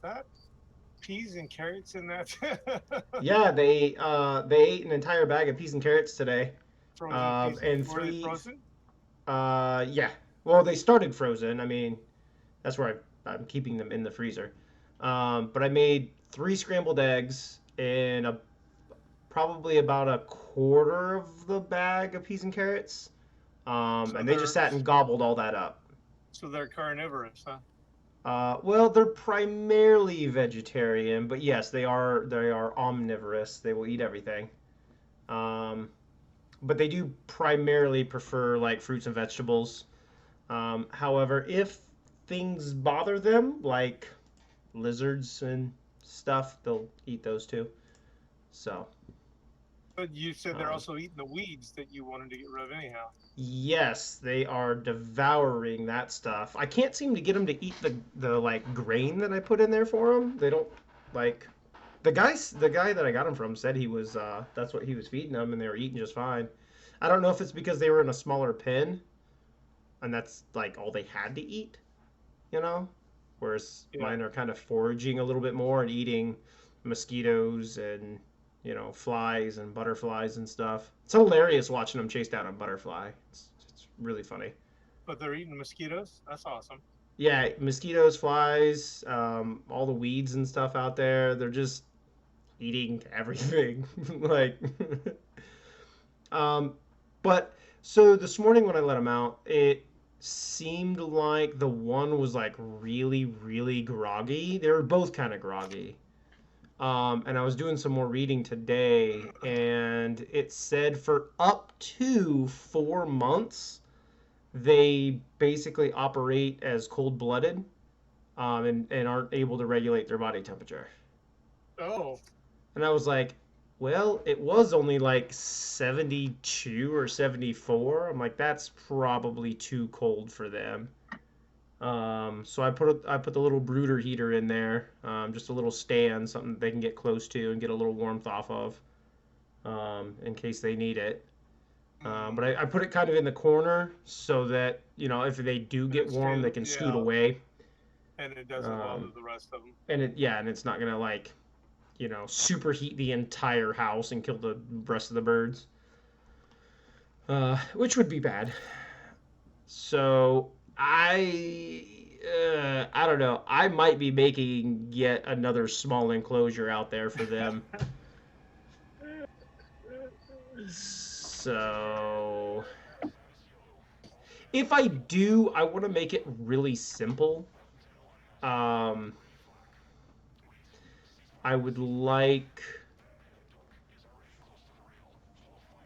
that? Peas and carrots in that Yeah, they ate an entire bag of peas and carrots today. frozen peas? And Were they three frozen? yeah. Well, they started frozen. I mean, that's where I'm keeping them in the freezer. But I made three scrambled eggs and probably about a quarter of the bag of peas and carrots. So And they just sat and gobbled all that up. they're carnivorous, huh? Well, they're primarily vegetarian, but yes, they are omnivorous. They will eat everything. Um, but they do primarily prefer like fruits and vegetables. However, if things bother them, like lizards and stuff, they'll eat those too. So, But you said they're um, also eating the weeds that you wanted to get rid of anyhow. yes, they are devouring that stuff. I can't seem to get them to eat the like grain that I put in there for them. They don't like the guy that I got them from said he was that's what he was feeding them and they were eating just fine. I don't know if it's because they were in a smaller pen and that's like all they had to eat, you know? Whereas Yeah. mine are kind of foraging a little bit more and eating mosquitoes and, flies and butterflies and stuff. It's hilarious watching them chase down a butterfly. It's really funny. But they're eating mosquitoes? That's awesome. Yeah, mosquitoes, flies, all the weeds and stuff out there, they're just eating everything. like, um, but so this morning when I let them out, it seemed like the one was like really, really groggy. They were both kind of groggy. And I was doing some more reading today, and it said for up to 4 months, they basically operate as cold blooded and aren't able to regulate their body temperature. Oh, And I was like, well, it was only like 72 or 74. I'm like, that's probably too cold for them. So I put the little brooder heater in there, just a little stand, something they can get close to and get a little warmth off of, in case they need it. But mm. I put it kind of in the corner so that if they do And get it warm, stays, they can scoot yeah, away. and it doesn't bother Um, the rest of them. and it's not gonna like superheat the entire house and kill the rest of the birds, which would be bad. So I don't know. I might be making yet another small enclosure out there for them. So if I do, I want to make it really simple. Um, I would like,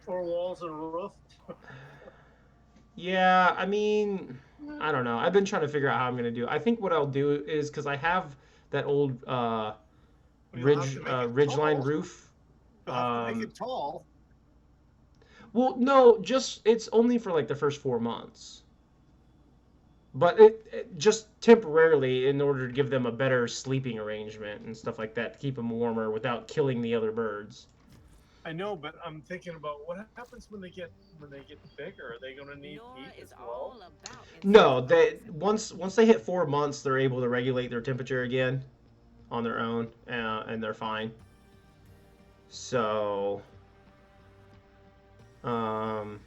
Four walls and a roof. yeah. I mean, I don't know. I've been trying to figure out how I'm gonna do. I think what I'll do is because I have that old You'll have to make it ridgeline tall. roof. You'll have to make Um, it tall. well, no, just it's only for like the first 4 months, but it just temporarily in order to give them a better sleeping arrangement and stuff like that to keep them warmer without killing the other birds. I know, but I'm thinking about what happens when they get bigger. Are they going to need heat as well? No, they once they hit 4 months, they're able to regulate their temperature again on their own, and they're fine. So, um,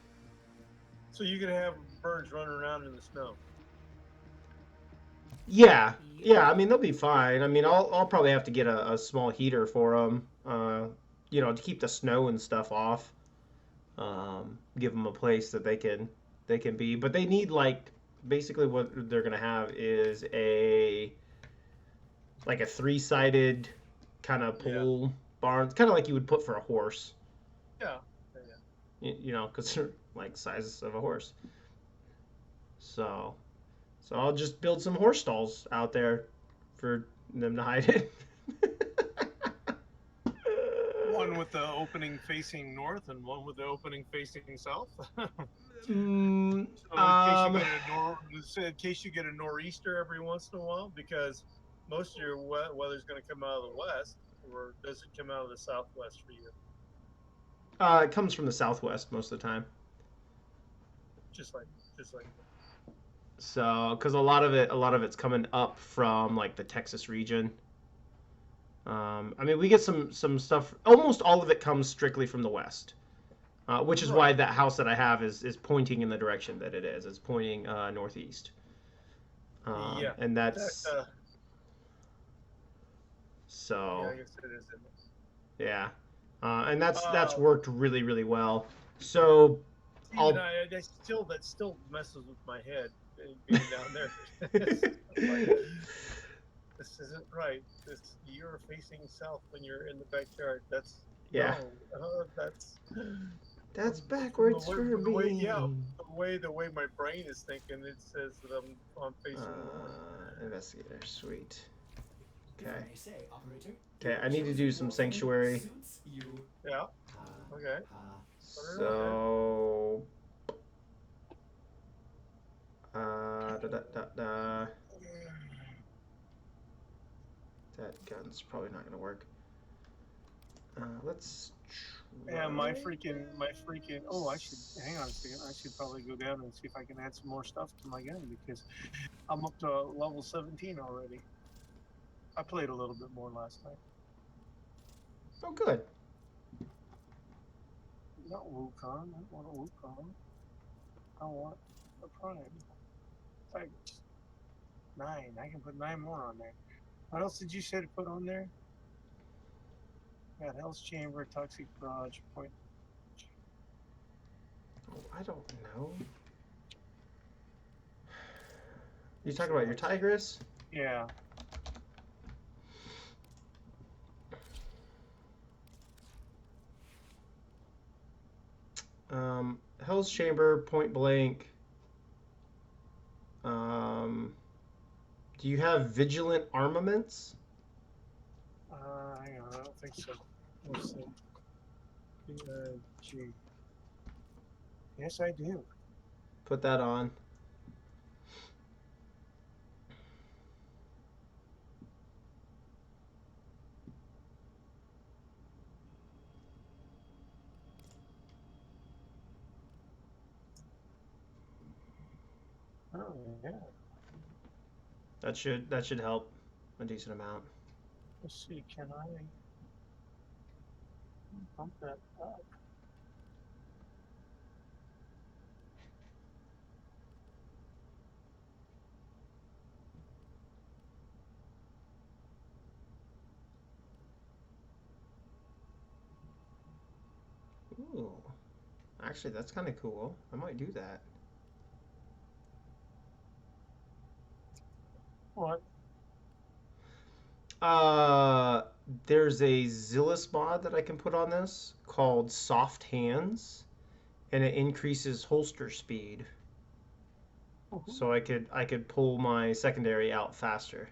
So you can have birds running around in the snow. yeah, yeah. I mean, they'll be fine. I mean, I'll probably have to get a small heater for them, to keep the snow and stuff off. Give them a place that they can be, but they need like basically what they're gonna have is a three-sided kind of Yeah, pole barn, kind of like you would put for a horse, yeah, yeah. because they're like sizes of a horse. So, so I'll just build some horse stalls out there for them to hide in. One with the opening facing north and one with the opening facing south. mm, So um, in case you get a nor'easter every once in a while, because most of your weather's going to come out of the west, or does it come out of the southwest for you? it comes from the southwest most of the time. Just like, just like, So, because a lot of it's coming up from like the Texas region. I mean, we get some stuff. Almost all of it comes strictly from the west, which is why Right. that house that I have is pointing in the direction that it is. It's pointing northeast, Yeah. and That. that's Yeah, so I guess it is. Isn't it? yeah, and that's Uh, worked really really well. So Even I'll. I still that still messes with my head being down there. It's like this isn't right. This you're facing south when you're in the backyard. That's Yeah, no. That's that's from backwards for the way. Yeah, me. the way my brain is thinking. It says that I'm facing north. Investigator, sweet. If I Okay. may say, operator, Okay, your I need to do chosen some morphing sanctuary. suits you. Yeah. Ha, Okay. ha. Put it on there. So, da, da, da, da. That gun's probably not gonna work. Let's Yeah, try my freaking. Oh, I should hang on a second. I should this. probably go down and see if I can add some more stuff to my gun because I'm up to level 17 already. I played a little bit more last night. Oh, good. Not Wukong. I don't want a Wukong. I want a Prime. Thanks. 9. I can put 9 more on there. What else did you say to put on there? Got Hell's Chamber, Toxic Barrage, Point. Oh, I don't know. You talking about your Tigress? Yeah. Hell's Chamber, Point Blank. Do you have Vigilant Armaments? Hang on. I don't think so. Let's see. G. Yes, I do. Put that on. Oh, yeah. That should help a decent amount. Let's see. Can I bump that up? Ooh, actually, that's kind of cool. I might do that. What? Uh, there's a Zillus mod that I can put on this called Soft Hands, and it increases holster speed, so I could pull my secondary out faster.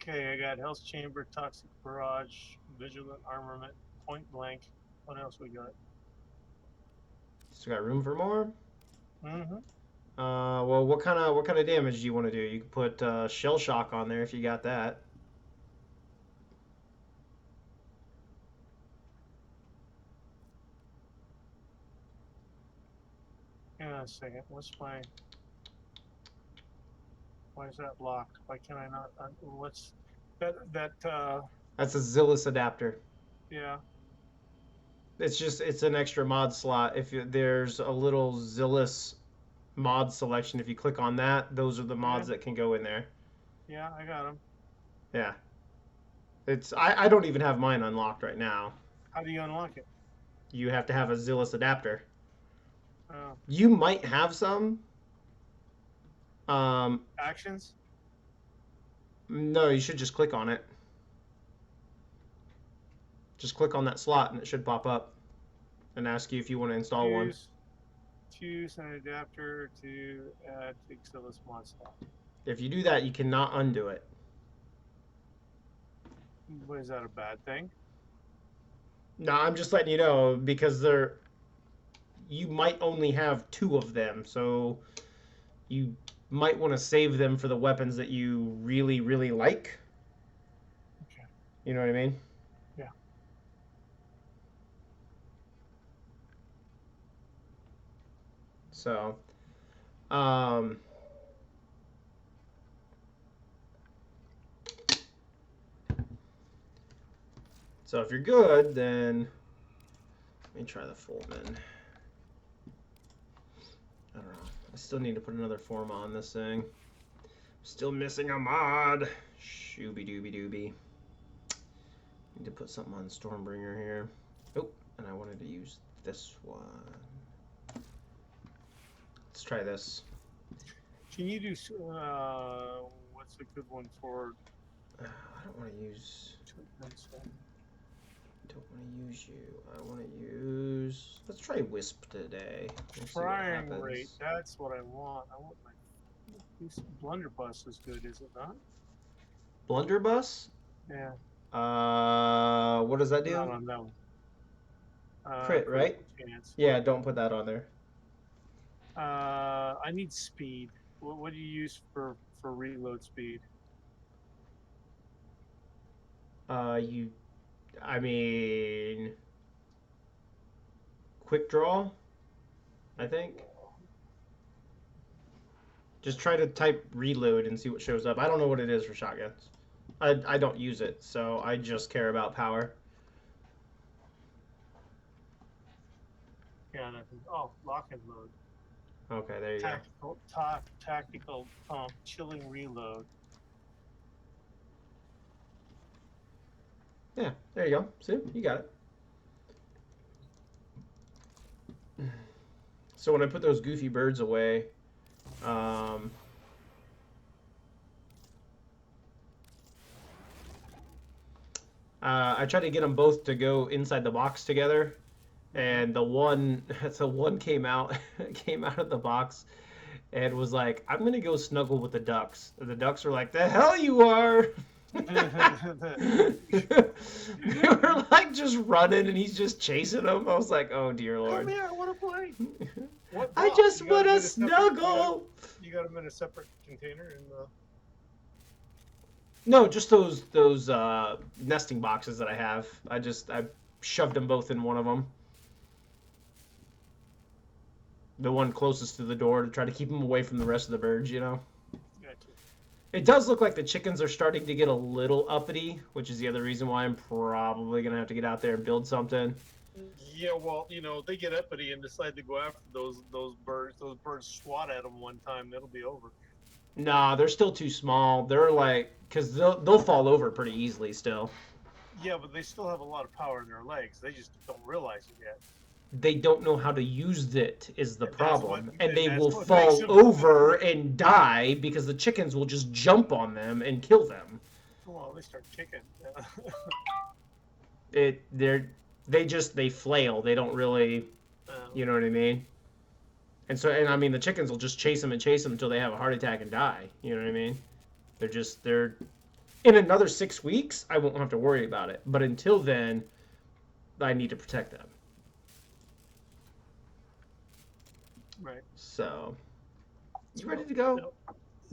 Okay, I got Hell's Chamber, Toxic Barrage, Vigilant Armament, Point Blank. What else we got? Still got room for more. Mm-hmm. Well, what kind of damage do you want to do? You can put Shell Shock on there if you got that. Hang on a second. Why is that locked? Why can I not? What's that? That's a Zillus adapter. Yeah. It's an extra mod slot. There's a little Zillus mod selection. If you click on that, those are the Yeah. mods that can go in there. Yeah. I got them. Yeah. I don't even have mine unlocked right now. How do you unlock it? You have to have a Zillus adapter. Oh, You might have some. Um, actions. no, you should just click on it. Just click on that slot and it should pop up and ask you if you want to install one. Choose an adapter to add to Xillis mod slot. If you do that, you cannot undo it. Is that a bad thing? No, I'm just letting you know because you might only have two of them, so you might want to save them for the weapons that you really, really like. Okay. You know what I mean? Yeah. So, um, So if you're good, then let me try the Fullman. I don't know. I still need to put another form on this thing. Still missing a mod. Shooby dooby dooby. Need to put something on Stormbringer here. Oh, and I wanted to use this one. Let's try this. Can you do, what's a good one for? I don't want to use. Don't want to use you. I want to use. Let's try Wisp today. We'll see what Firing happens. rate, that's what I want. I want my. Blunderbuss is good, is it not? Blunderbuss? Yeah. What does that do? Not on that one. Crit, right? Chance. Yeah, don't put that on there. I need speed. What do you use for reload speed? I mean, quick draw, I think. Just try to type reload and see what shows up. I don't know what it is for shotguns. I don't use it, so I just care about power. Yeah, nothing. Oh, lock and load. Okay, there you Tactical chilling reload. go. Yeah, there you go. See, you got it. So when I put those goofy birds away, I tried to get them both to go inside the box together, and the one came out of the box and was like, "I'm gonna go snuggle with the ducks." And the ducks were like, "The hell you are!" They were like just running, and he's just chasing them. I was like, "Oh dear Lord!" Come here, I want to play. I just want to snuggle. You got them in a separate container in the. No, just those nesting boxes that I have. I shoved them both in one of them. The one closest to the door to try to keep them away from the rest of the birds, you know. Gotcha. It does look like the chickens are starting to get a little uppity, which is the other reason why I'm probably gonna have to get out there and build something. Yeah, well, they get uppity and decide to go after those birds. Those birds swat at them one time. That'll be over. Nah, they're still too small. They're like, because they'll fall over pretty easily still. Yeah, but they still have a lot of power in their legs. They just don't realize it yet. They don't know how to use it is the And that's problem. what- And they and will that's what makes fall them- over and die because the chickens will just jump on them and kill them. Well, they start kicking. They flail. They don't really, you know what I mean? And I mean the chickens will just chase them until they have a heart attack and die. You know what I mean? They're in another 6 weeks, I won't have to worry about it. But until then, I need to protect them. Right. So, you ready to go? No.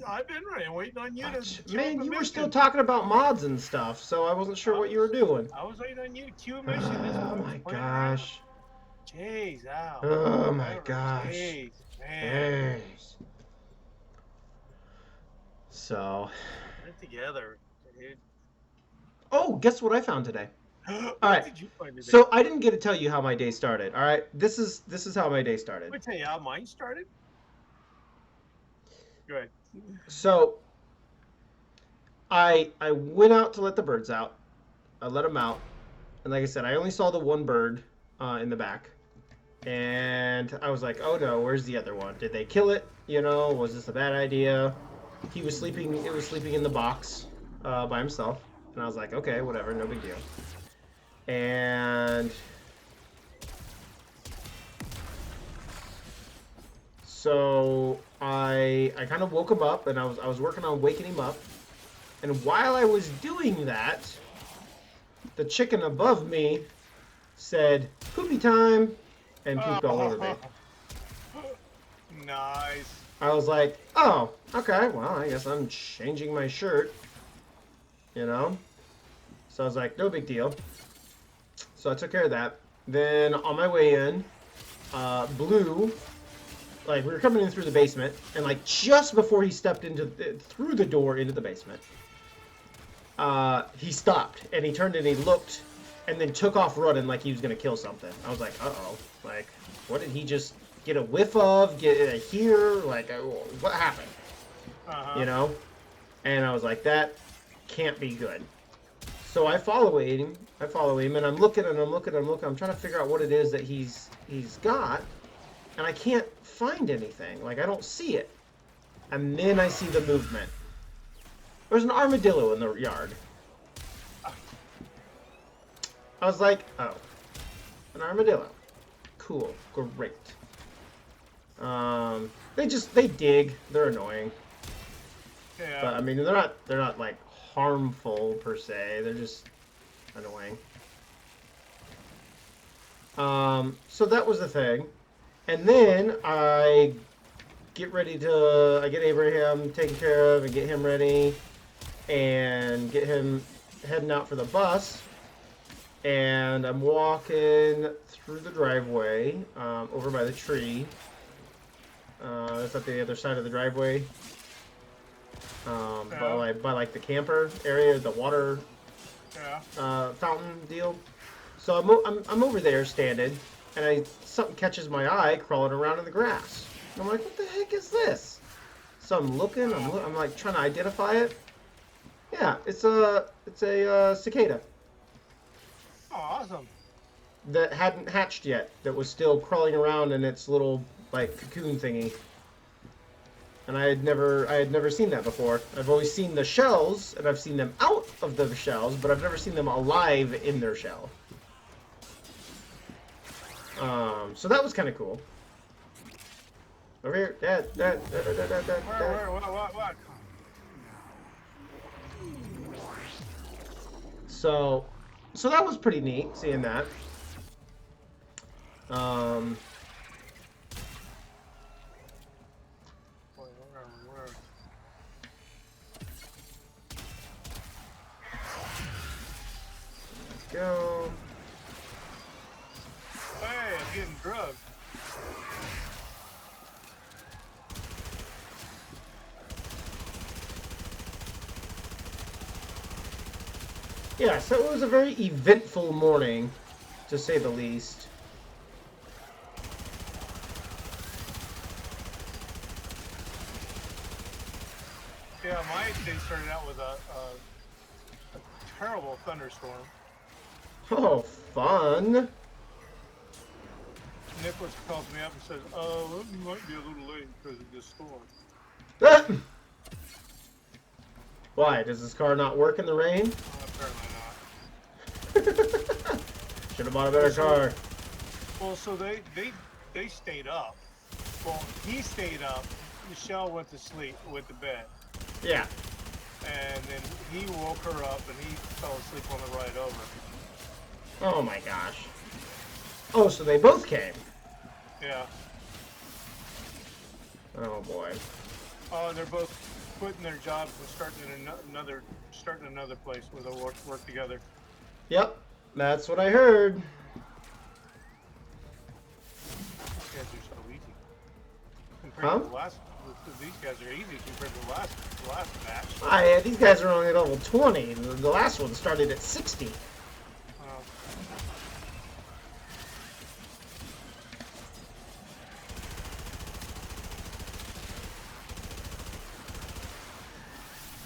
I've been ready. I'm waiting on you to. Man, you were still talking about mods and stuff, so I wasn't sure what you were doing. I was waiting on you to cue a mission. Oh my gosh. Jeez, ow. Oh my gosh. Jeez, man. Jeez. So. Get it together, dude. Oh, guess what I found today? What right. did you find today? So I didn't get to tell you how my day started. All right, this is how my day started. Let me tell you how mine started. Go ahead. So I went out to let the birds out. I let them out, and like I said, I only saw the one bird in the back, and I was like, "Oh no, where's the other one? Did they kill it? You know, was this a bad idea?" He was sleeping. It was sleeping in the box by himself, and I was like, "Okay, whatever, no big deal." And so I kind of woke him up, and I was working on waking him up. And while I was doing that, the chicken above me said, "Poopy time," and pooped all over me. Nice. I was like, "Oh, okay, well, I guess I'm changing my shirt," you know? So I was like, no big deal. So I took care of that. Then on my way in, Blue, like we were coming in through the basement, and like just before he stepped through the door into the basement, he stopped and he turned and he looked and then took off running like he was gonna kill something. I was like, uh-oh. Like, what did he just get a whiff of? Get here? Like, what happened? You know? And I was like, that can't be good. So I follow him, and I'm looking, and I'm looking, I'm trying to figure out what it is that he's got, and I can't find anything. Like, I don't see it. And then I see the movement. There's an armadillo in the yard. I was like, oh, an armadillo. Cool, great. They dig. They're annoying. Yeah. But I mean, they're not like harmful per se. They're just annoying. So that was the thing, and then I get Abraham taken care of and get him ready, and get him heading out for the bus. And I'm walking through the driveway, over by the tree. That's at the other side of the driveway. By like the camper area, the water fountain deal. So I'm over there standing, and something catches my eye crawling around in the grass. And I'm like, what the heck is this? So I'm looking. I'm like trying to identify it. Yeah, it's a cicada. Oh, awesome. That hadn't hatched yet. That was still crawling around in its little like cocoon thingy. And I had never seen that before. I've always seen the shells, and I've seen them out of the shells, but I've never seen them alive in their shell. So that was kind of cool. Over here, Dad. Where, what? So that was pretty neat, seeing that. Where? Go. Hey, I'm getting drugged. Yeah, so it was a very eventful morning, to say the least. Yeah, my day started out with a terrible thunderstorm. Oh, fun. Nicholas calls me up and says, "Oh, you might be a little late because of this storm." Why? Does this car not work in the rain? Apparently not. Should have bought a better car. Well, so they stayed up. Well, he stayed up. Michelle went to sleep, went to bed. Yeah. And then he woke her up, and he fell asleep on the ride over. Oh my gosh. Oh, so they both came. Yeah. Oh boy. Oh, they're both quitting their jobs and starting another place where they'll work together. Yep, that's what I heard. These guys are so easy. Compared to the last, these guys are easy compared to the last match. Ah, yeah, these guys are only at level 20. The last one started at 60.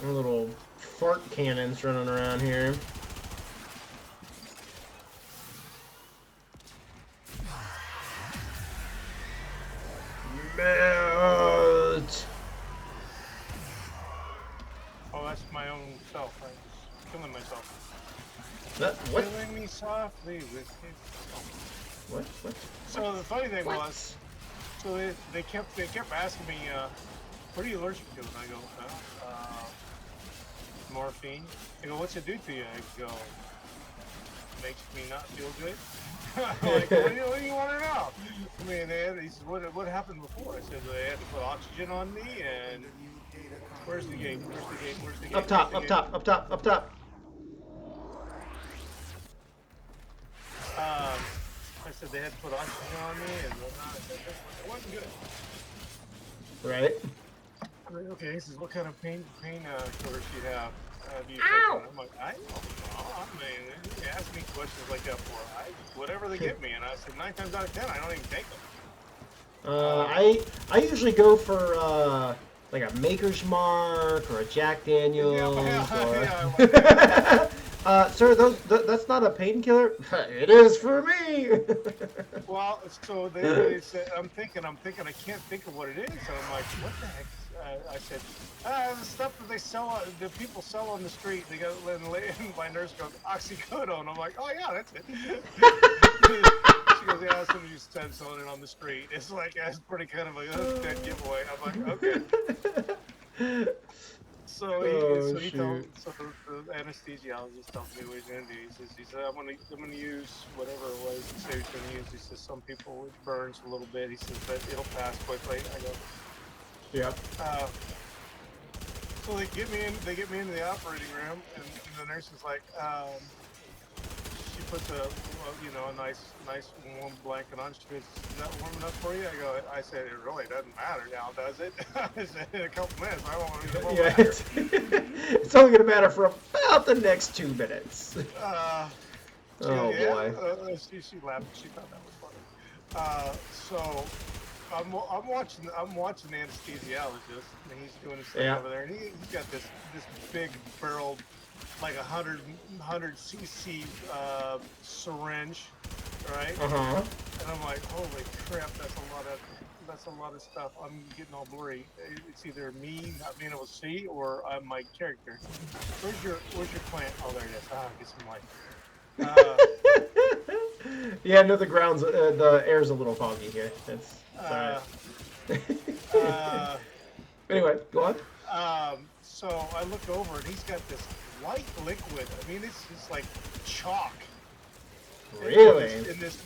Little fart cannons running around here. Melt. Oh, that's my own self. I'm just killing myself. What? Killing me softly with his... What? So the funny thing was, so they kept asking me, what are you allergic to? And I go, morphine. They go, what's it do to you? I go, makes me not feel good. Like, what do you want to know? I mean, he said, what happened before? I said, they had to put oxygen on me, and where's the gate? Where's the gate? Up top. I said they had to put oxygen on me, and whatnot. It wasn't good. Right. I'm like, okay, he says, what kind of pain killers do you have? do you take on? I'm like, I don't know. I mean, they ask me questions like that for whatever they give me, and I said 9 times out of 10, I don't even take them. I usually go for like a Maker's Mark or a Jack Daniels. Yeah, Sir, that's not a painkiller. It is for me. well, so they said, I'm thinking, I can't think of what it is, and I'm like, what the heck? I said, the stuff that they sell, the people sell on the street. They got, and my nurse goes, oxycodone. I'm like, oh yeah, that's it. She goes, yeah, somebody just started selling it on the street. It's like, that's pretty kind of a dead giveaway. I'm like, okay. So he told, so the anesthesiologist told me what he's gonna do. He said, I'm gonna use whatever it was he said he was gonna use. He says some people it burns a little bit. He says, but it'll pass quickly. I go, Yep. So they get me into the operating room, and the nurse is like, she puts a nice warm blanket on. She goes, is that warm enough for you? I said, it really doesn't matter now, does it? I said, in a couple minutes, I won't even Yeah, it's only gonna matter for about the next 2 minutes. Oh boy. She laughed. She thought that was funny. So I'm watching the anesthesiologist, and he's doing his thing over there, and he's got this big barreled, like 100 cc syringe, right? And I'm like, holy crap, that's a lot of stuff. I'm getting all blurry. It's either me not being able to see or my character. Where's your plant? Oh, there it is. Get some light. Yeah, no, the air's a little foggy here. It's alright. Anyway, go on. So I look over and he's got this white liquid. I mean, it's just like chalk. Really? In this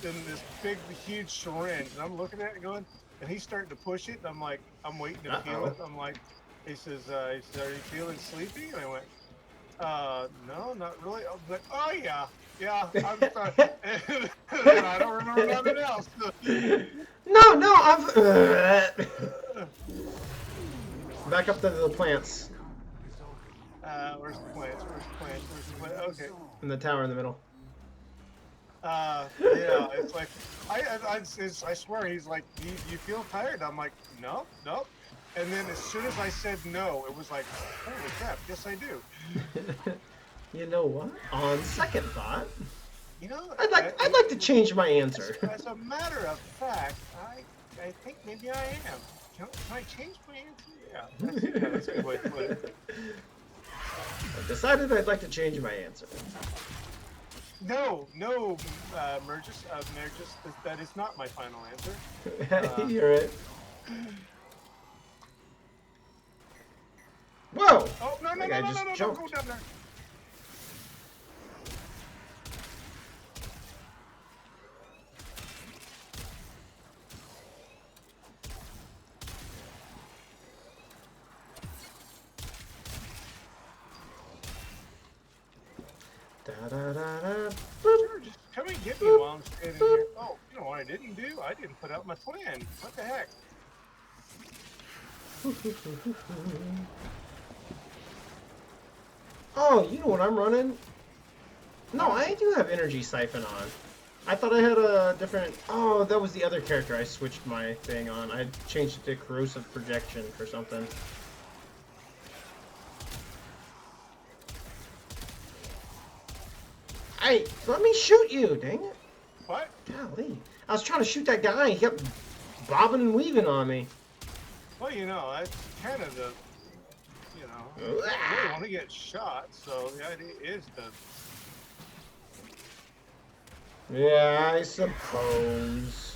big, huge syringe, and I'm looking at it going, and he's starting to push it, and I'm like, I'm waiting to feel it. I'm like, he says, are you feeling sleepy? And I went, no, not really. I was like, oh yeah, I'm sorry. And I don't remember nothing else. No, I'm back up to the plants. Where's the plants? Okay. In the tower in the middle. Yeah, it's like I swear he's like, you feel tired? I'm like, no. And then as soon as I said no, it was like, holy crap, yes I do. You know what? On second thought, you know, I'd like to change my answer. As a matter of fact, I think maybe I am. Can I change my answer? Yeah, that's a good way to put it. I decided I'd like to change my answer. No, Mergis, that is not my final answer. You're it. Whoa! Oh, no, don't go down there. Sure, just come and get me while I'm standing here. Oh, you know what I didn't do? I didn't put out my plan. What the heck? Oh, you know what I'm running? No, I do have energy siphon on. I thought I had a different... Oh, that was the other character I switched my thing on. I changed it to corrosive projection for something. Hey, let me shoot you, dang it. What? Golly. I was trying to shoot that guy. He kept bobbing and weaving on me. Well, you know, that's kind of the... You know, I really want to get shot, so the idea is to... Yeah, I suppose.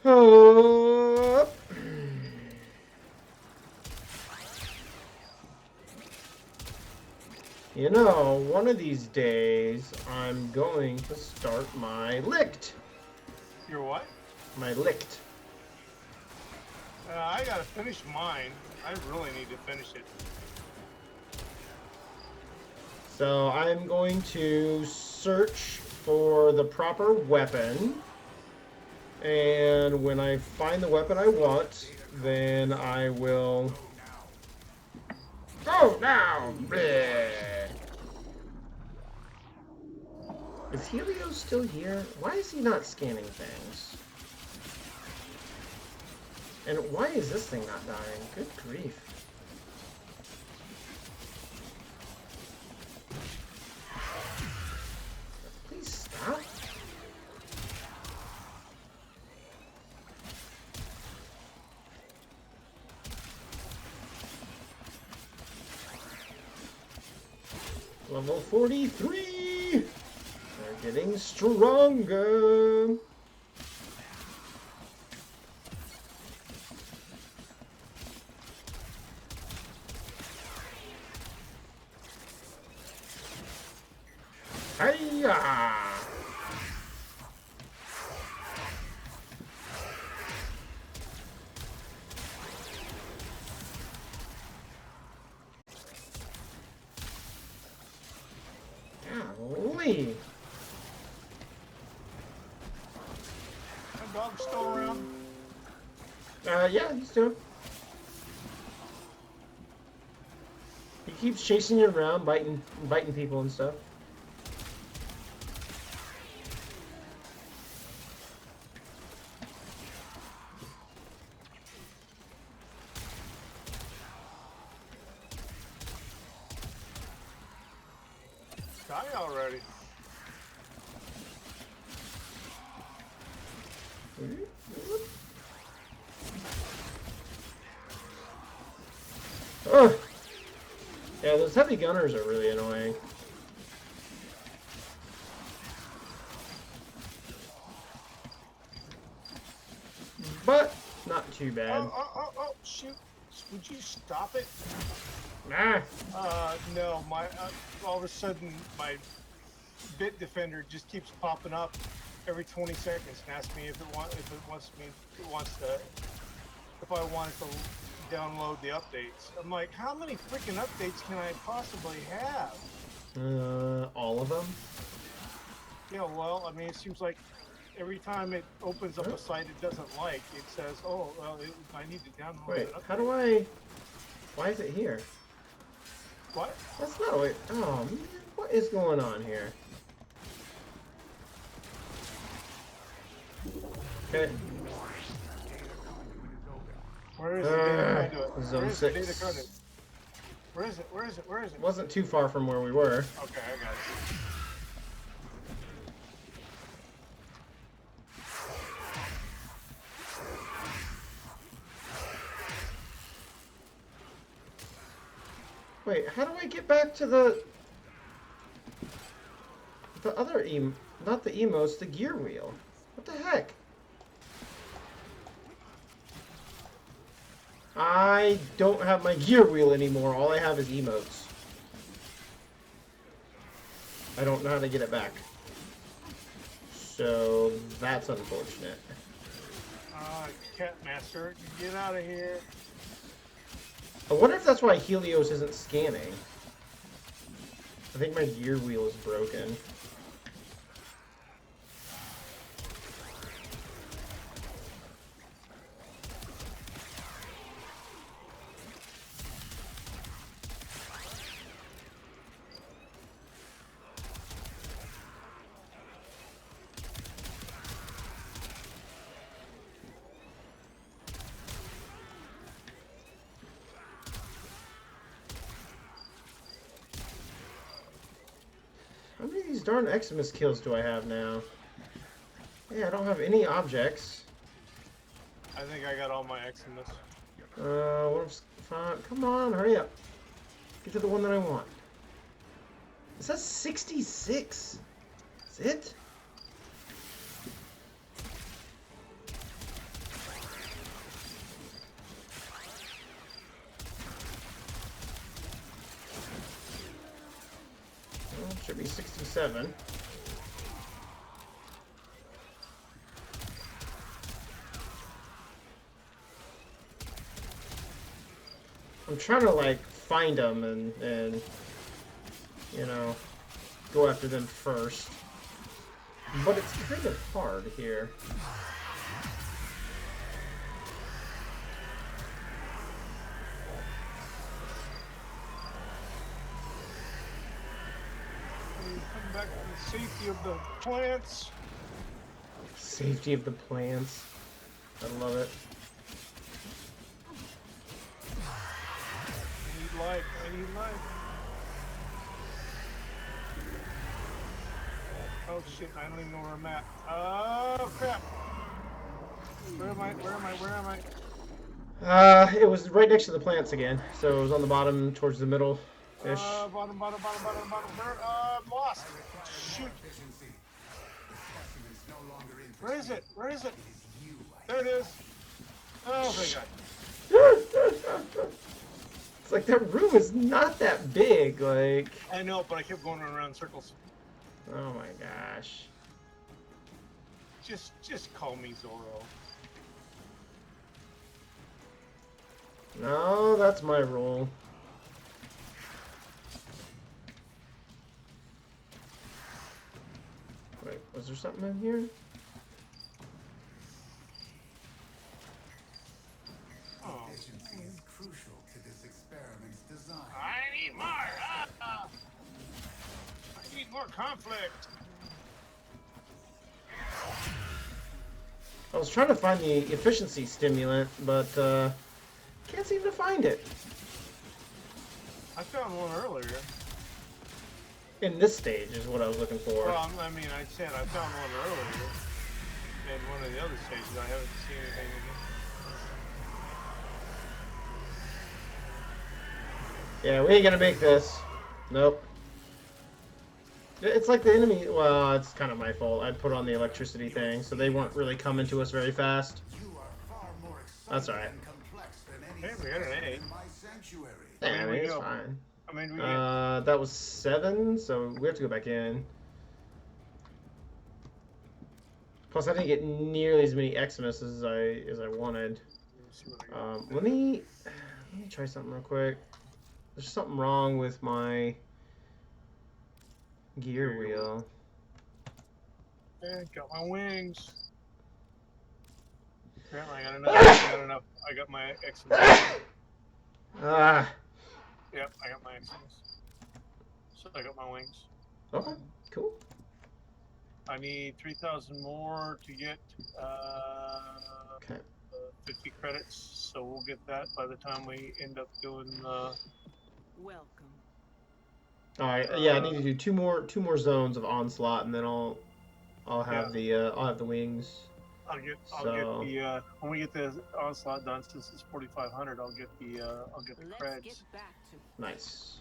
Oh. You know, one of these days, I'm going to start my licked. Your what? My licked. I gotta finish mine. I really need to finish it. So I'm going to search for the proper weapon. And when I find the weapon I want, then I will... Go now! Bleh. Is Helios still here? Why is he not scanning things? And why is this thing not dying? Good grief. Please stop. Level 43! They're getting stronger! Hiya! Golly! My dog's still around. Yeah, he's doing. He keeps chasing you around, biting people and stuff. Die already. Ugh. Yeah, those heavy gunners are really annoying. But not too bad. Oh, shoot. Would you stop it? Nah. No, all of a sudden, my bit defender just keeps popping up every 20 seconds and asks me if I want to download the updates. I'm like, how many freaking updates can I possibly have? All of them? Yeah, well, I mean, it seems like every time it opens up a site it doesn't like, it says, oh, well, I need to download Wait, it. how do I... Why is it here? What? That's not what... Oh, man, what is going on here? Okay. Where is the data conduit? Zone Where is the 6. data conduit? Where is it? Where is it? Where is it? Wasn't too far from where we were. Okay, I got it. Wait, how do I get back to the other not the emotes, the gear wheel? What the heck? I don't have my gear wheel anymore. All I have is emotes. I don't know how to get it back. So that's unfortunate. Catmaster, get out of here. I wonder if that's why Helios isn't scanning. I think my gear wheel is broken. How many of these darn Eximus kills do I have now? Yeah, I don't have any objects. I think I got all my Eximus. What if... Fine. Come on, hurry up. Get to the one that I want. It says 66. Is it? Well, it should be 67. I'm trying to like find them and you know, go after them first. But it's kind of hard here. Come back to the safety of the plants. Safety of the plants. I love it. I need life. I need life. Oh shit! I don't even know where I'm at. Oh crap! Where am I? Where am I? Where am I? It was right next to the plants again, so it was on the bottom towards the middle-ish. Bottom. Where? I'm lost. Shoot. Where is it? Where is it? There it is. Oh thank God. It's like that room is not that big, like... I know, but I kept going around in circles. Oh my gosh. Just call me Zorro. No, that's my rule. Wait, was there something in here? Oh. Efficiency is crucial to this experiment's design. I need more. I need more conflict. I was trying to find the efficiency stimulant, but can't seem to find it. I found one earlier. In this stage is what I was looking for. Well, I mean, I said I found one earlier. In one of the other stages, I haven't seen anything again. Yeah, we ain't gonna make this. Nope. It's like the enemy. Well, it's kind of my fault. I put on the electricity thing, so they weren't really coming to us very fast. You are far more exciting That's all right. and complex than any Hey, we got an A. in my sanctuary. Yeah, I There mean, we it's go. fine. I mean, we That was 7, so we have to go back in. Plus, I didn't get nearly as many Xmas as I wanted. see what I got. Let me try something real quick. There's something wrong with my gear wheel. Got my wings. Apparently, I got enough. I got my Xmas. Ah. Yep, I got my Xmas. So I got my wings. Okay. Cool. I need 3,000 more to get Okay. 50 credits, so we'll get that by the time we end up doing. Welcome. All right. Yeah, I need to do two more zones of onslaught, and then I'll have I'll have the wings. I'll get So- the when we get the onslaught done, since it's 4,500, I'll get the Let's creds. get back to Nice.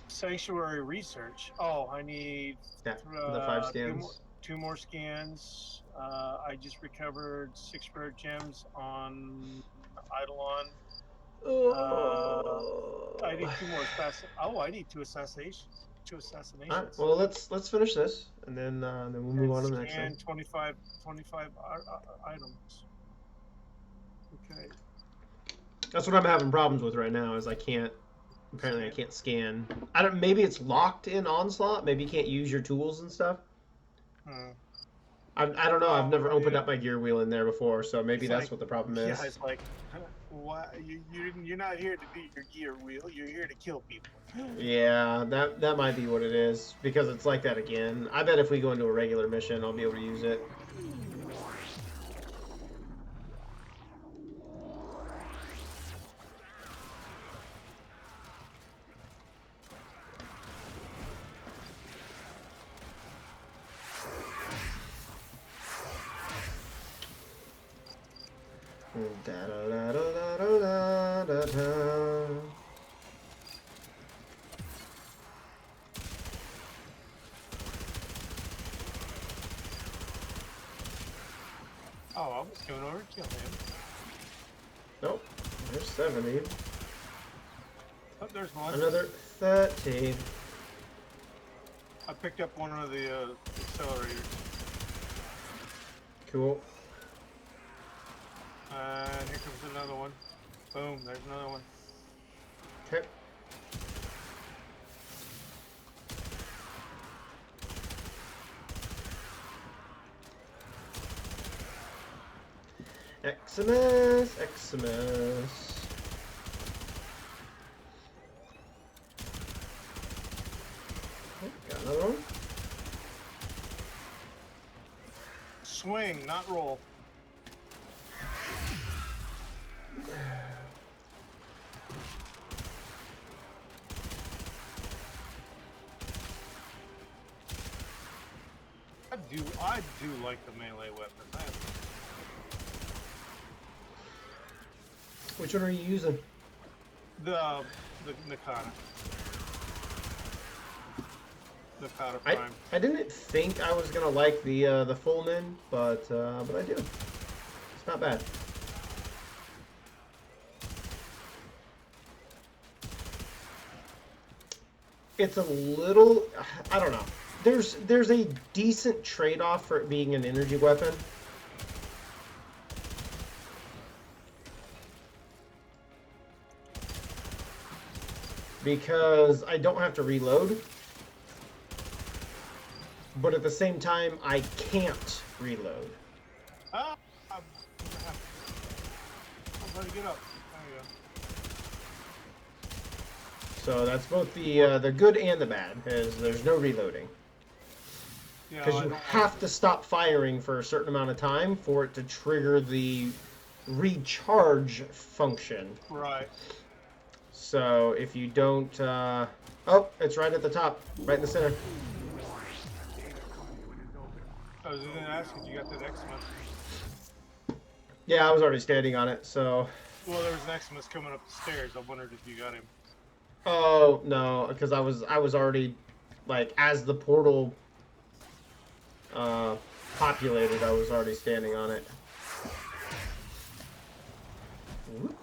Sanctuary research. Oh, I need Yeah, the 5 scans. two more scans. I just recovered 6 rare gems on Eidolon. I need 2 more I need 2 assassinations. 2 assassinations. All right. Well, let's finish this, and then we'll move on to the next Scan one. 25 items. Okay. That's what I'm having problems with right now. Is I can't. Apparently, I can't scan. I don't. Maybe it's locked in onslaught. Maybe you can't use your tools and stuff. I don't know. I've never opened up my gear wheel in there before, so maybe It's that's like- what the problem is. Yeah, it's like, why you're not here to be your gear wheel. You're here to kill people. Yeah, that might be what it is, because it's like that again. I bet if we go into a regular mission, I'll be able to use it. Da-da-da-da-da-da-da-da. Oh, I was going over to kill him. Nope, there's 70. Oh, there's one. Another 30. I picked up one of the accelerators. Cool. And here comes another one. Boom, there's another one. Okay. Eximus, Eximus. Oh, got another one. Swing, not roll. I do like the melee weapon. Which one are you using? The Nakata. Nakata I Prime. didn't think I was gonna like the full min, but I do. It's not bad. It's a little, I don't know. There's a decent trade-off for it being an energy weapon. Because I don't have to reload. But at the same time, I can't reload. Ah! I'm ready to get up. There you go. So that's both the good and the bad, is there's no reloading. Yeah, Because I you don't have like to stop firing for a certain amount of time for it to trigger the recharge function. Right. So if you don't, oh, it's right at the top, right in the center. I was going to ask if you got that Xmas. Yeah, I was already standing on it, so. Well, there was an Xmas coming up the stairs. I wondered if you got him. Oh no, because I was already, like, as the portal populated, I was already standing on it. Whoop.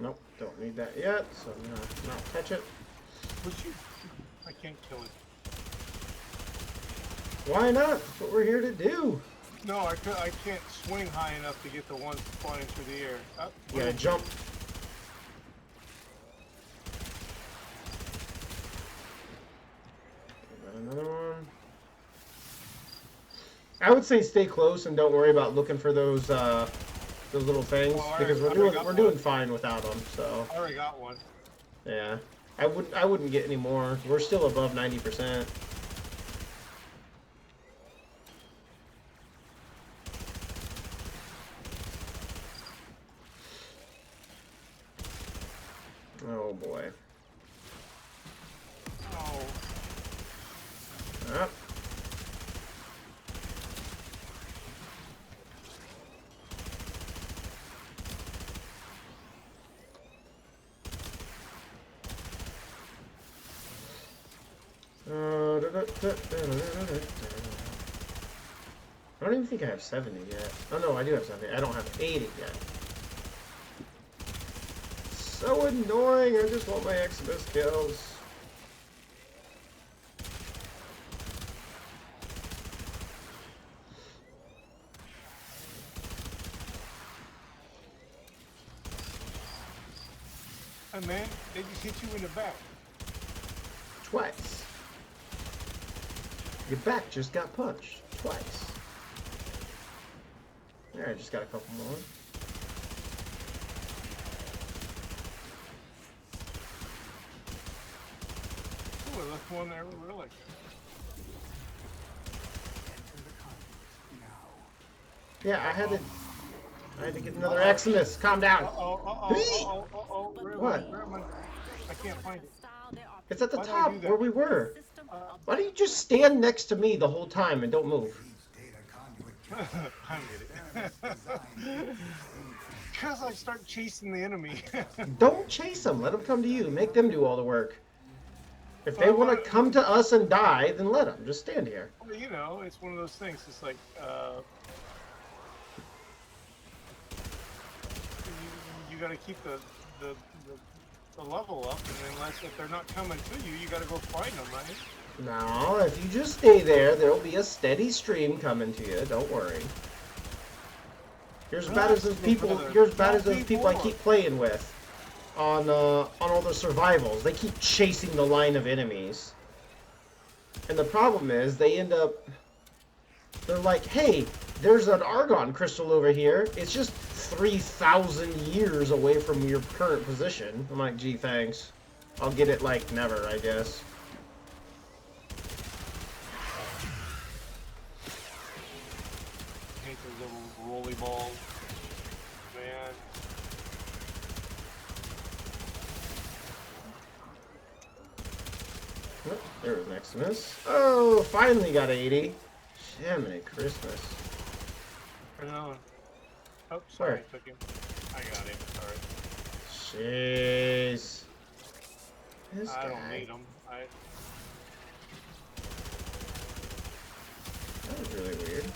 Nope, don't need that yet, so I'm gonna not touch it. Would you? I can't kill it. Why not? That's what we're here to do. No, I can't swing high enough to get the one flying through the air. You gotta jump. Got another one. I would say stay close and don't worry about looking for those little things, Well, because I already we're got doing one. fine without them. So I already got one. yeah, I wouldn't get any more. We're still above 90%. Oh boy. Oh, Ah. I don't even think I have 70 yet. Oh no, I do have 70. I don't have 80 yet. So annoying. I just want my Exodus kills. hey man, they just hit you in the back. Twice. Your back just got punched. Twice. There, I just got a couple more. Ooh, I left one there, really. Yeah, I had to get another Exodus. Calm down. Uh-oh. What? Where am I? I can't find it. It's at the Why did I top do that? where we were. System Why don't you just stand next to me the whole time and don't move? Data conduit I made it. Because I start chasing the enemy. Don't chase them. Let them come to you. Make them do all the work. If they Well, want to what- come to us and die, then let them. Just stand here. Well, you know, it's one of those things. It's like, you got to keep the the level up, and unless if they're not coming to you, you gotta go find them, right? No, if you just stay there, there'll be a steady stream coming to you. Don't worry. You're as bad as those people. You're as bad as those people I keep playing with on all the survivals. They keep chasing the line of enemies, and the problem is they end up. They're like, hey, there's an argon crystal over here. It's just 3,000 years away from your current position. I'm like, gee, thanks. I'll get it like never, I guess. I hate those little rolly balls, man. Oh, there was Maximus. Oh, finally got 80. Jiminy Christmas. No. Oh, sorry, Where? I took him. I got him. Sorry. Jeez. This I guy. don't need him. That was really weird.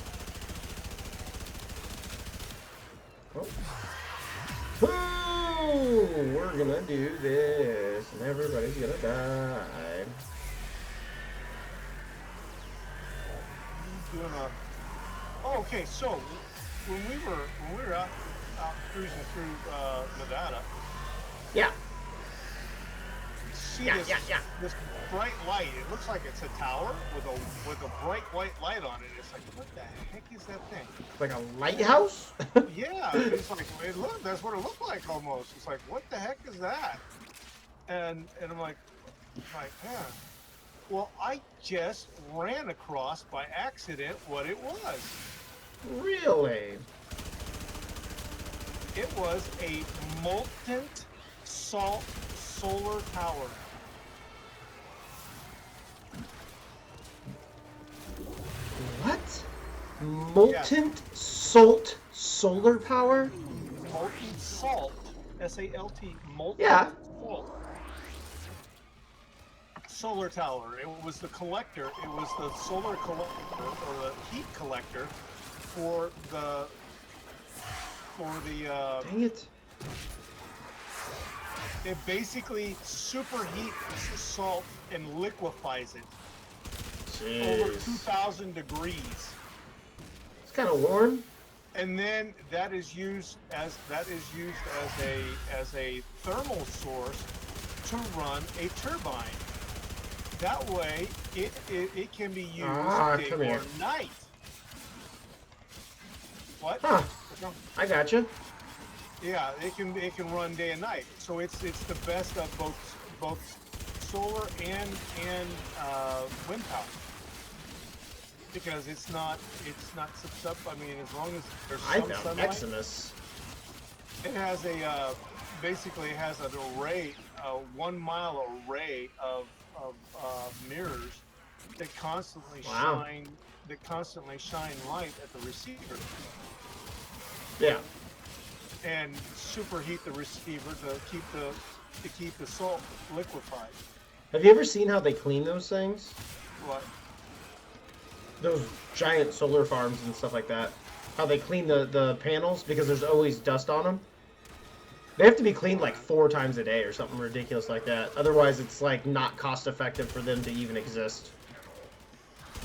Oh. Ooh, we're gonna do this, and everybody's gonna die. Doing a. Oh, okay. So when we were out cruising through Nevada, Yeah. see Yeah, this yeah, yeah. this bright light. It looks like it's a tower with a bright white light on it. It's like, what the heck is that thing? Like a lighthouse? Yeah, it's like that's what it looked like almost. It's like, what the heck is that? And I'm like, yeah. Well, I just ran across by accident what it was. Really? It was a molten salt solar tower. What? Molten salt solar power? Molten salt, S-A-L-T, molten Yeah. salt. Solar tower. It was the collector. It was the solar collector or the heat collector for the Dang it. it basically superheats salt and liquefies it over Jeez. 2,000 degrees. It's kind of warm. And then that is used as a thermal source to run a turbine. That way, it can be used day come or here. night. What? Huh. I gotcha. Yeah, it can run day and night. So it's the best of both solar and wind power. Because it's not sub. I mean, as long as there's I some found sunlight, Maximus. it has a basically it has an array, 1 mile array of mirrors that constantly Wow. shine light at the receiver Yeah. and superheat the receiver to keep the salt liquefied. Have you ever seen how they clean those things? What? Those giant solar farms and stuff like that. How they clean the panels because there's always dust on them. They have to be cleaned like 4 times a day or something ridiculous like that. Otherwise, it's like not cost effective for them to even exist.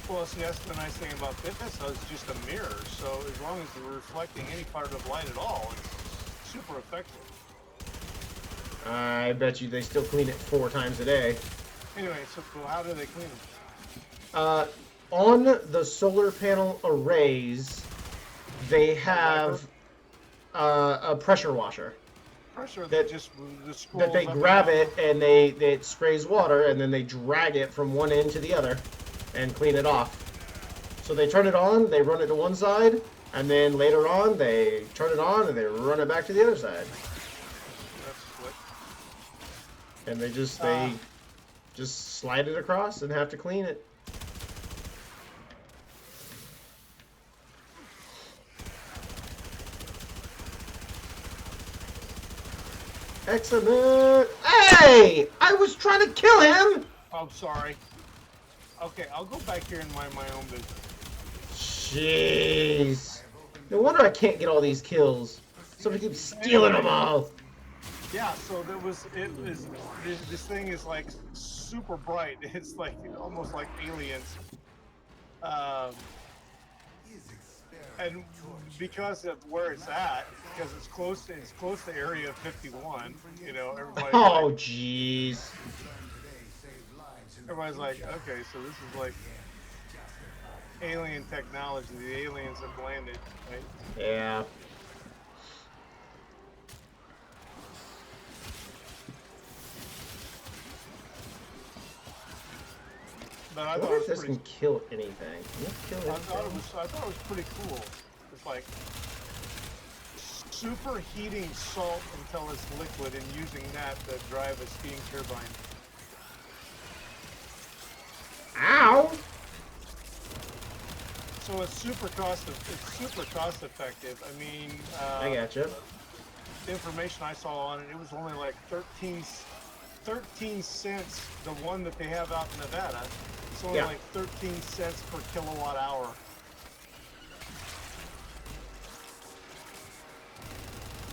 Well, see, that's the nice thing about this. So it's just a mirror. So as long as you're reflecting any part of light at all, it's super effective. I bet you they still clean it 4 times a day. Anyway, so how do they clean them? On the solar panel arrays, they have a pressure washer Pressure that- just that they grab it and it sprays water and then they drag it from one end to the other and clean it off. So they turn it on, they run it to one side, and then later on they turn it on and they run it back to the other side. That's slick. And they just slide it across and have to clean it. Excellent! Hey! I was trying to kill him! I'm sorry. Okay, I'll go back here and mind my own business. Jeez. No wonder I can't get all these kills. Somebody keeps stealing them all. Yeah, so there was this thing is like super bright. It's like almost like aliens. Um, and because of where it's at, because it's close to Area 51. You know, Oh, jeez. everybody's like, okay, so this is like alien technology. The aliens have landed, right? Yeah. But I I thought wonder it if was this pretty. can kill anything. Can it kill I thought anything? I thought it was pretty cool. It's like superheating salt until it's liquid and using that to drive a steam turbine. Ow! So it's super cost effective. I mean, I gotcha. the information I saw on it, it was only like 13 cents. The one that they have out in Nevada, it's only Yeah. like 13 cents per kilowatt hour.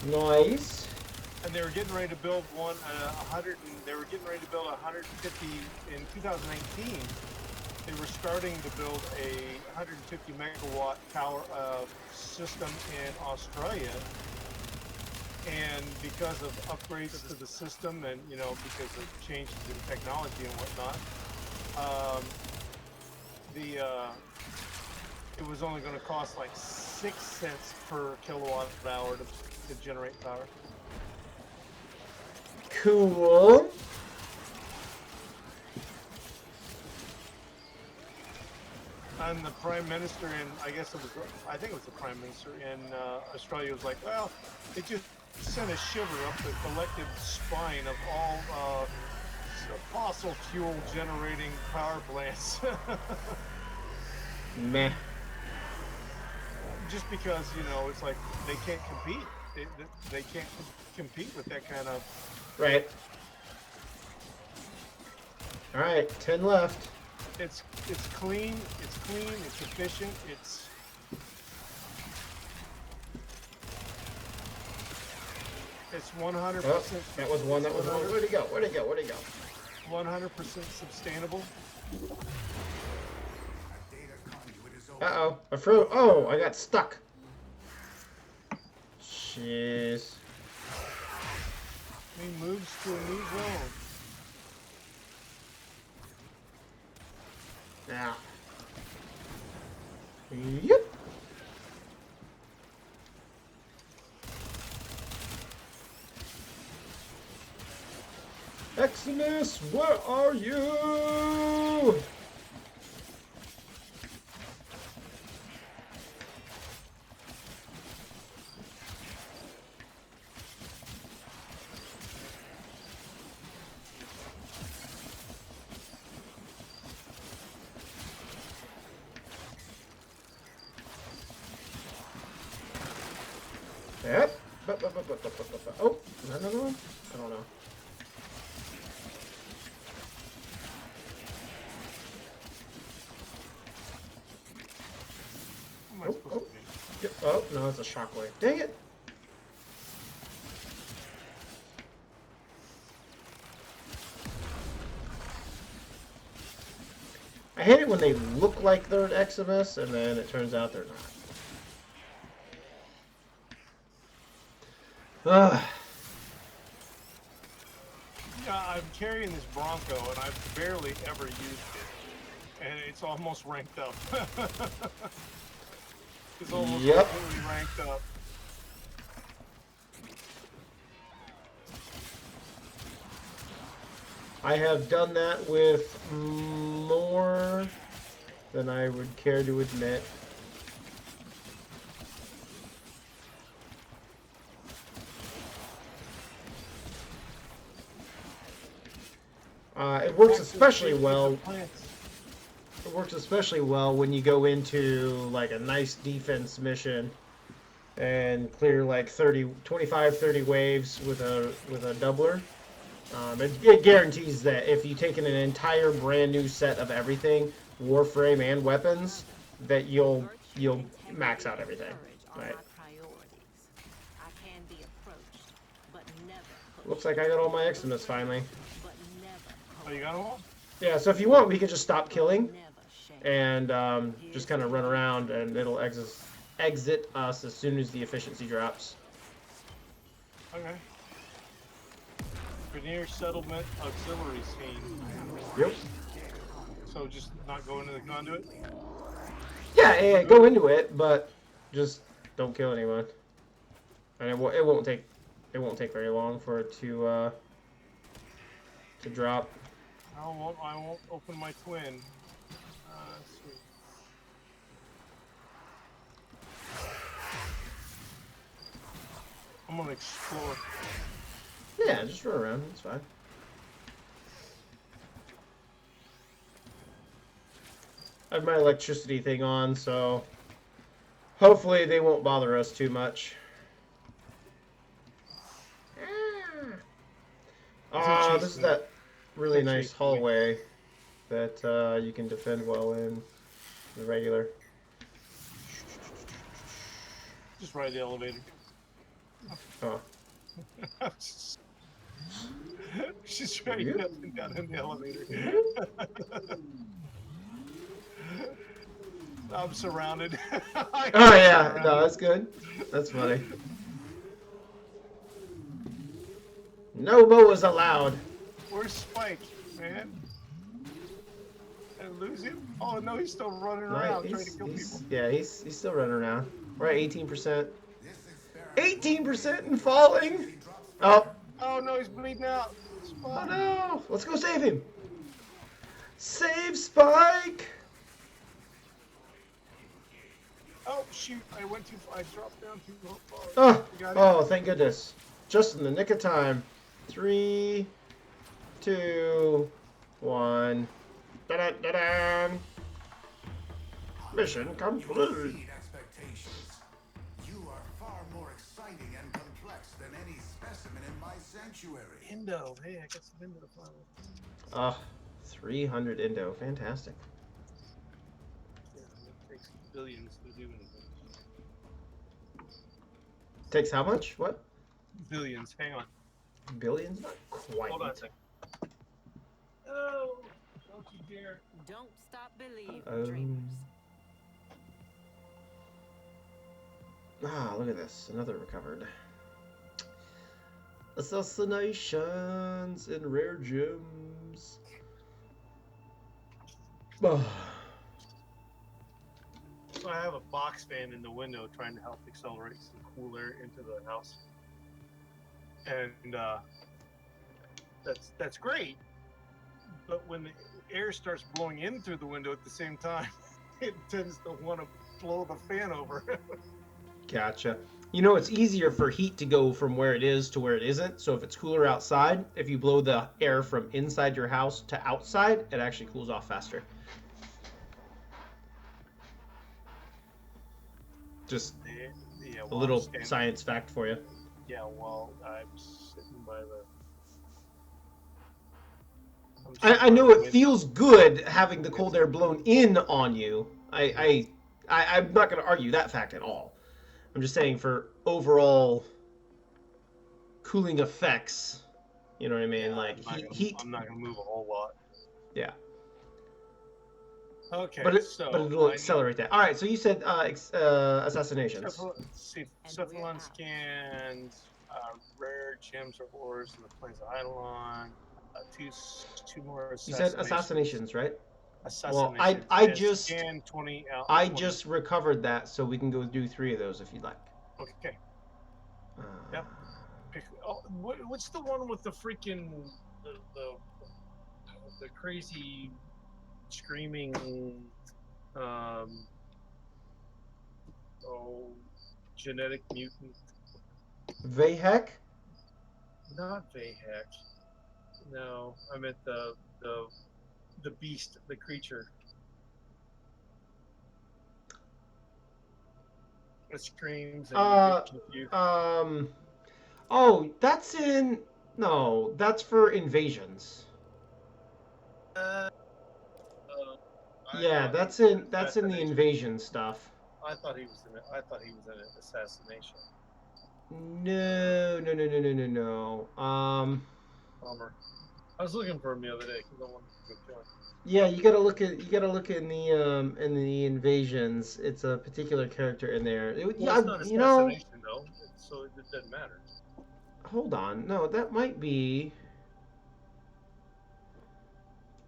Nice. And they were getting ready to build one, 100. They were getting ready to build 150 in 2019. They were starting to build a 150 megawatt power system in Australia, and because of upgrades to the system, and because of changes in technology and whatnot, it was only going to cost like 6 cents per kilowatt hour to generate power. Cool. And the prime minister I think it was the prime minister in Australia was like, well, it just sent a shiver up the collective spine of all fossil fuel generating power plants. Meh. Just because, it's like they can't compete. They can't compete with that kind of. Right. All right, 10 left. It's clean. It's efficient. It's 100%. Oh, that was one. That was one. Where'd he go? Where'd he go? Where'd he go? 100% sustainable. Uh-oh. I froze. Oh, I got stuck. Jeez. He moves to a new zone. Yeah. Yep. Eximus, where are you? Yep. Oh, is that another one? I don't know. What am I Oh, supposed to do? Yep. Oh, no, it's a shockwave. Dang it. I hate it when they look like they're an Eximus, and then it turns out they're not. Ugh. Yeah, I'm carrying this Bronco, and I've barely ever used it, and it's almost ranked up. It's almost Yep. completely ranked up. I have done that with more than I would care to admit. It works especially well. It works especially well when you go into like a nice defense mission and clear like 25, 30 waves with a doubler. It guarantees that if you take in an entire brand new set of everything, warframe and weapons, that you'll max out everything. Right. I can be approached, but never Looks like I got all my Eximus finally. but never Oh, you got them all? Yeah, so if you want, we can just stop killing never shame. and just kind of run around, and it'll exit us as soon as the efficiency drops. Okay. Near settlement auxiliary scene. Yep. So just not go into the conduit? Yeah, go into it, but just don't kill anyone. And it won't take very long for it to drop. I won't open my twin. Let's see. I'm gonna explore. Yeah, just run around. It's fine. I have my electricity thing on, so hopefully they won't bother us too much. This is that really nice hallway that you can defend well in the regular. Just ride the elevator. Oh. She's riding up and down in the elevator. I'm surrounded. Oh yeah, no, that's good. That's funny. No boas allowed. Where's Spike, man? Did I lose him? Oh no, he's still running around trying to kill people. Yeah, he's still running around. We're at 18%. 18% and falling. Oh. Oh no, he's bleeding out. Oh Spike. no! Let's go save him. Save Spike. Oh shoot! I went too far. I dropped down too far. Oh, You got it? oh, thank goodness. Just in the nick of time. 3, 2, 1. Da-da-da-da. Mission complete. Exceed expectations. You are far more exciting and complex than any specimen in my sanctuary. Indo. Hey, I got some Indo finally. Ah, 300 Indo. Fantastic. Yeah, it takes billions to do anything. Takes how much? What? Billions. Hang on. Billions? Not quite. Hold on a second. Oh, don't you dare. Don't stop believing, Um, dreamers. Ah, look at this. Another recovered. Assassinations and rare gems. Ah. So I have a box fan in the window trying to help accelerate some cool air into the house. And that's great. But when the air starts blowing in through the window at the same time, it tends to want to blow the fan over. Gotcha. You know, it's easier for heat to go from where it is to where it isn't. So if it's cooler outside, if you blow the air from inside your house to outside, it actually cools off faster. Just Yeah, a well, little I'm standing- science fact for you. Yeah, well, I'm sitting by the. I know it feels good having the cold air blown in on you. I'm not going to argue that fact at all. I'm just saying for overall cooling effects, you know what I mean? Yeah, like heat. I'm not gonna move a whole lot. Yeah. Okay, But so it'll accelerate that. All right, so you said assassinations. Cephalon scans, rare gems or ores in the plains of Eidolon. Two more You assassinations. said assassinations, right? Well, Assassinations. I and just scan 20 out. I 20. just recovered that, so we can go do 3 of those if you'd like. Okay. Uh, Yep. What's the one with the freaking the crazy screaming genetic mutant? Vahek? Not Vahek. No, I meant the beast, the creature. It screams and you get confused. Oh, that's in. No, that's for invasions. Yeah, that's in the invasion stuff. I thought he was in it. I thought he was in an assassination. No, no, no, no, no, no, no. Bummer. I was looking for him the other day because I wanted to go kill him. Yeah, you gotta look in the invasions. It's a particular character in there. Well, Yeah, it's not you know. assassination though, so it doesn't matter. Hold on. No, that might be.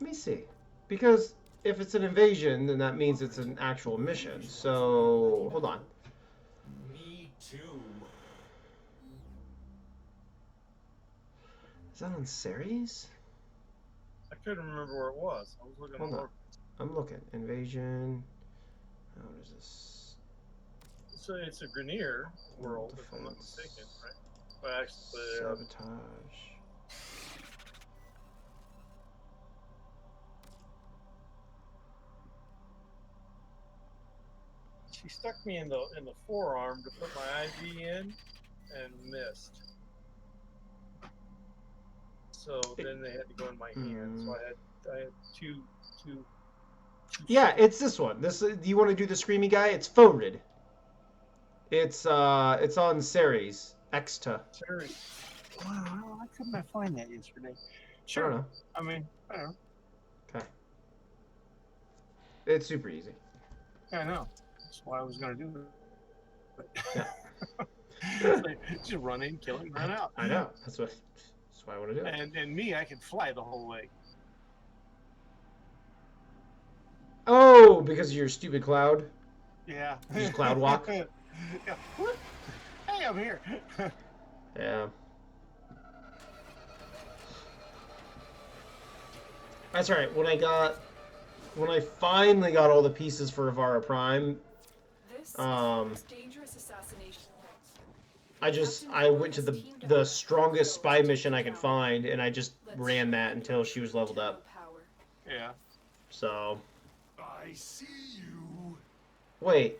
Let me see. Because if it's an invasion, then that means it's an actual mission. So hold on. Me too. Is that on Ceres? I couldn't remember where it was. I was looking Hold all on. over. I'm looking. Invasion. Oh, what is this? So it's a Grenier world, if I'm not Defense. mistaken, right? But actually, Sabotage. she stuck me in the forearm to put my IV in, and missed. So then they had to go in my hand. So I had two. Yeah, it's this one. This do you want to do the screamy guy? It's Forid. It's on Ceres. Exta. Terry. Wow, why couldn't I find that yesterday? I Sure. don't know. I mean, I don't know. Okay. It's super easy. Yeah, I know. That's why I was gonna do it. Yeah. It's like, just run in, kill it, run out. I know. That's why I want to do it. And me, I can fly the whole way. Oh, because of your stupid cloud. Yeah. You just cloud walk? Yeah. Whoop. Hey, I'm here. Yeah. That's right. When I finally got all the pieces for Avara Prime, This um, is dangerous assassination. I went to the strongest spy mission I could find, and I just ran that until she was leveled up. Power. Yeah. So I see you. wait,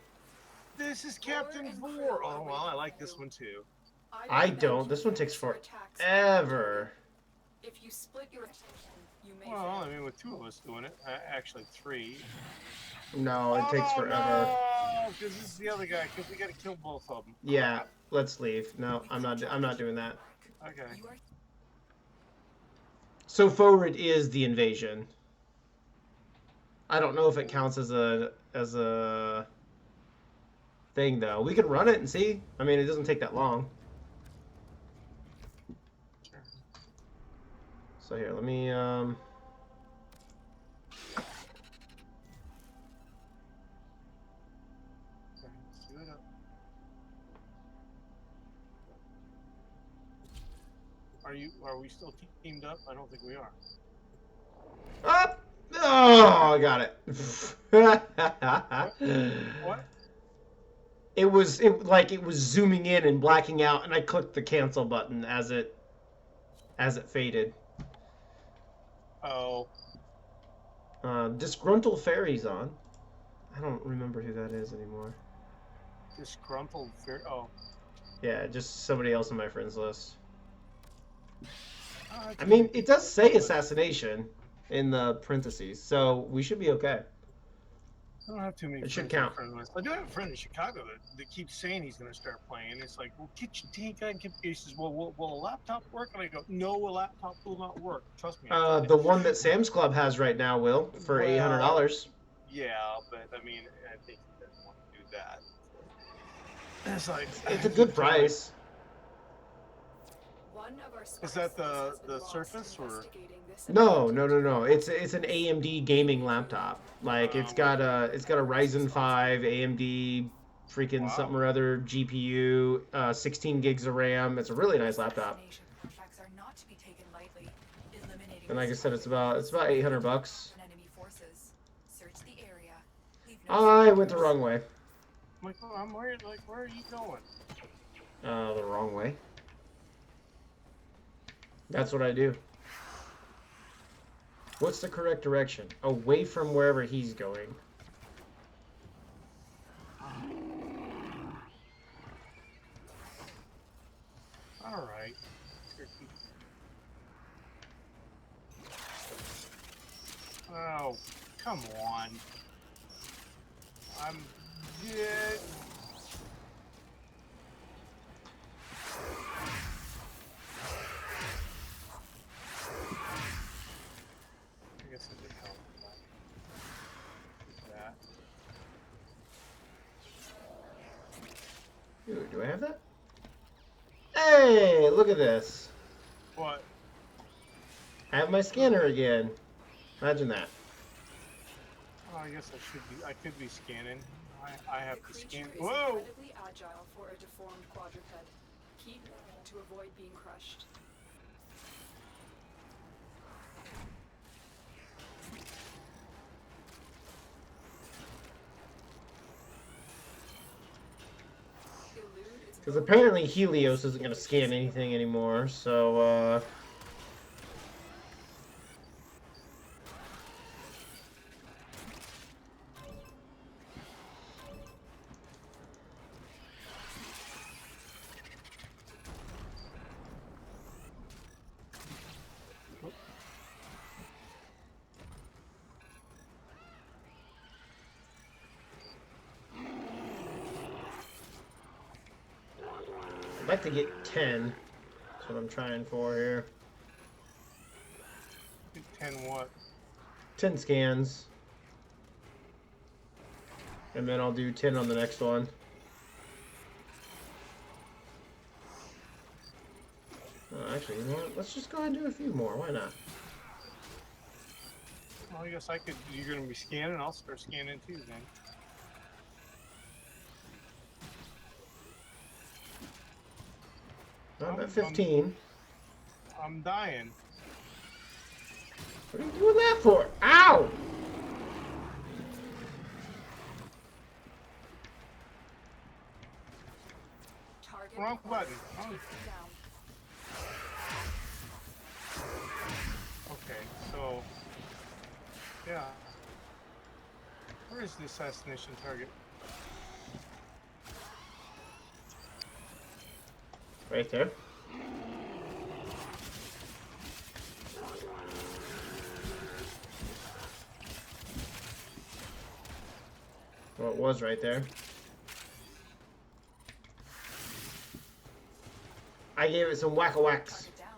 This is Captain Vor. Oh well, I like this one too. I don't. This one takes forever. If you split your you may Well, I fail. mean, with two of us doing it, actually three. No, it takes forever. Because this is the other guy. Because we got to kill both of them. Yeah, let's leave. No, I'm not doing that. Okay. You are So forward is the invasion. I don't know if it counts as a thing though. We could run it and see. I mean, it doesn't take that long. So here, let me Okay, let's do it up. Are we still teamed up? I don't think we are. up. Oh, I got it. What? It was zooming in and blacking out, and I clicked the cancel button as it faded. Oh. Disgruntled Fairy's on. I don't remember who that is anymore. Disgruntled fair. Oh. Yeah, just somebody else on my friends list. Oh, I mean, it does say assassination in the parentheses, so we should be okay. I don't have too many It should friends on count. friend list. I do have a friend in Chicago that keeps saying he's going to start playing. It's like, well, get your tank on. He says, well, will a laptop work? And I go, no, a laptop will not work. Trust me. The one that Sam's Club has right now will for $800. Yeah, but I mean, I think he doesn't want to do that. It's like It's a good price. one of our Is that the spies is Surface, or- investigating this No. incident. It's an AMD gaming laptop. Like it's got a Ryzen 5 AMD freaking Wow. something or other GPU, 16 gigs of RAM. It's a really nice laptop. Assassination contracts are not to be taken lightly. Eliminating And like I this said, it's about $800. enemy forces. Search the area. Leave no I went the wrong way. I'm like, oh, I'm worried. Like, where are you going? The wrong way. That's what I do. What's the correct direction? Away from wherever he's going. All right. Oh, come on. I'm dead. Ooh, do I have that? Hey, look at this. What? I have my scanner again. Imagine that. Oh, I guess I could be scanning. I have The to scan. creature is Whoa! incredibly agile for a deformed quadruped. Keep moving to avoid being crushed. Elude its Because bonus apparently action Helios plus isn't going to evade scan skill. anything anymore, so, I'd like to get 10. That's what I'm trying for here. 10 what? 10 scans. And then I'll do 10 on the next one. Oh, actually, you know what? Let's just go ahead and do a few more. Why not? Well, I guess I could. You're going to be scanning. I'll start scanning too then. I'm at 15. I'm dying. What are you doing that for? Ow! Target Wrong acquired. button. Oh. Take them down. Okay, so yeah. Where is the assassination target? Right there. Well, it was right there. I gave it some whack-a-whacks. Target down.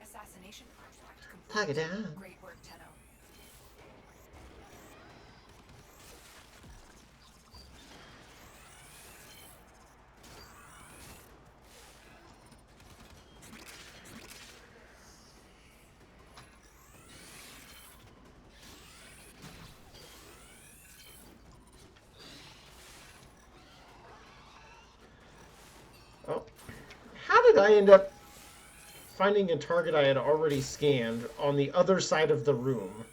Assassination artifact complete. Target down. Great work, Tenno. Oh. How did I end up finding a target I had already scanned on the other side of the room?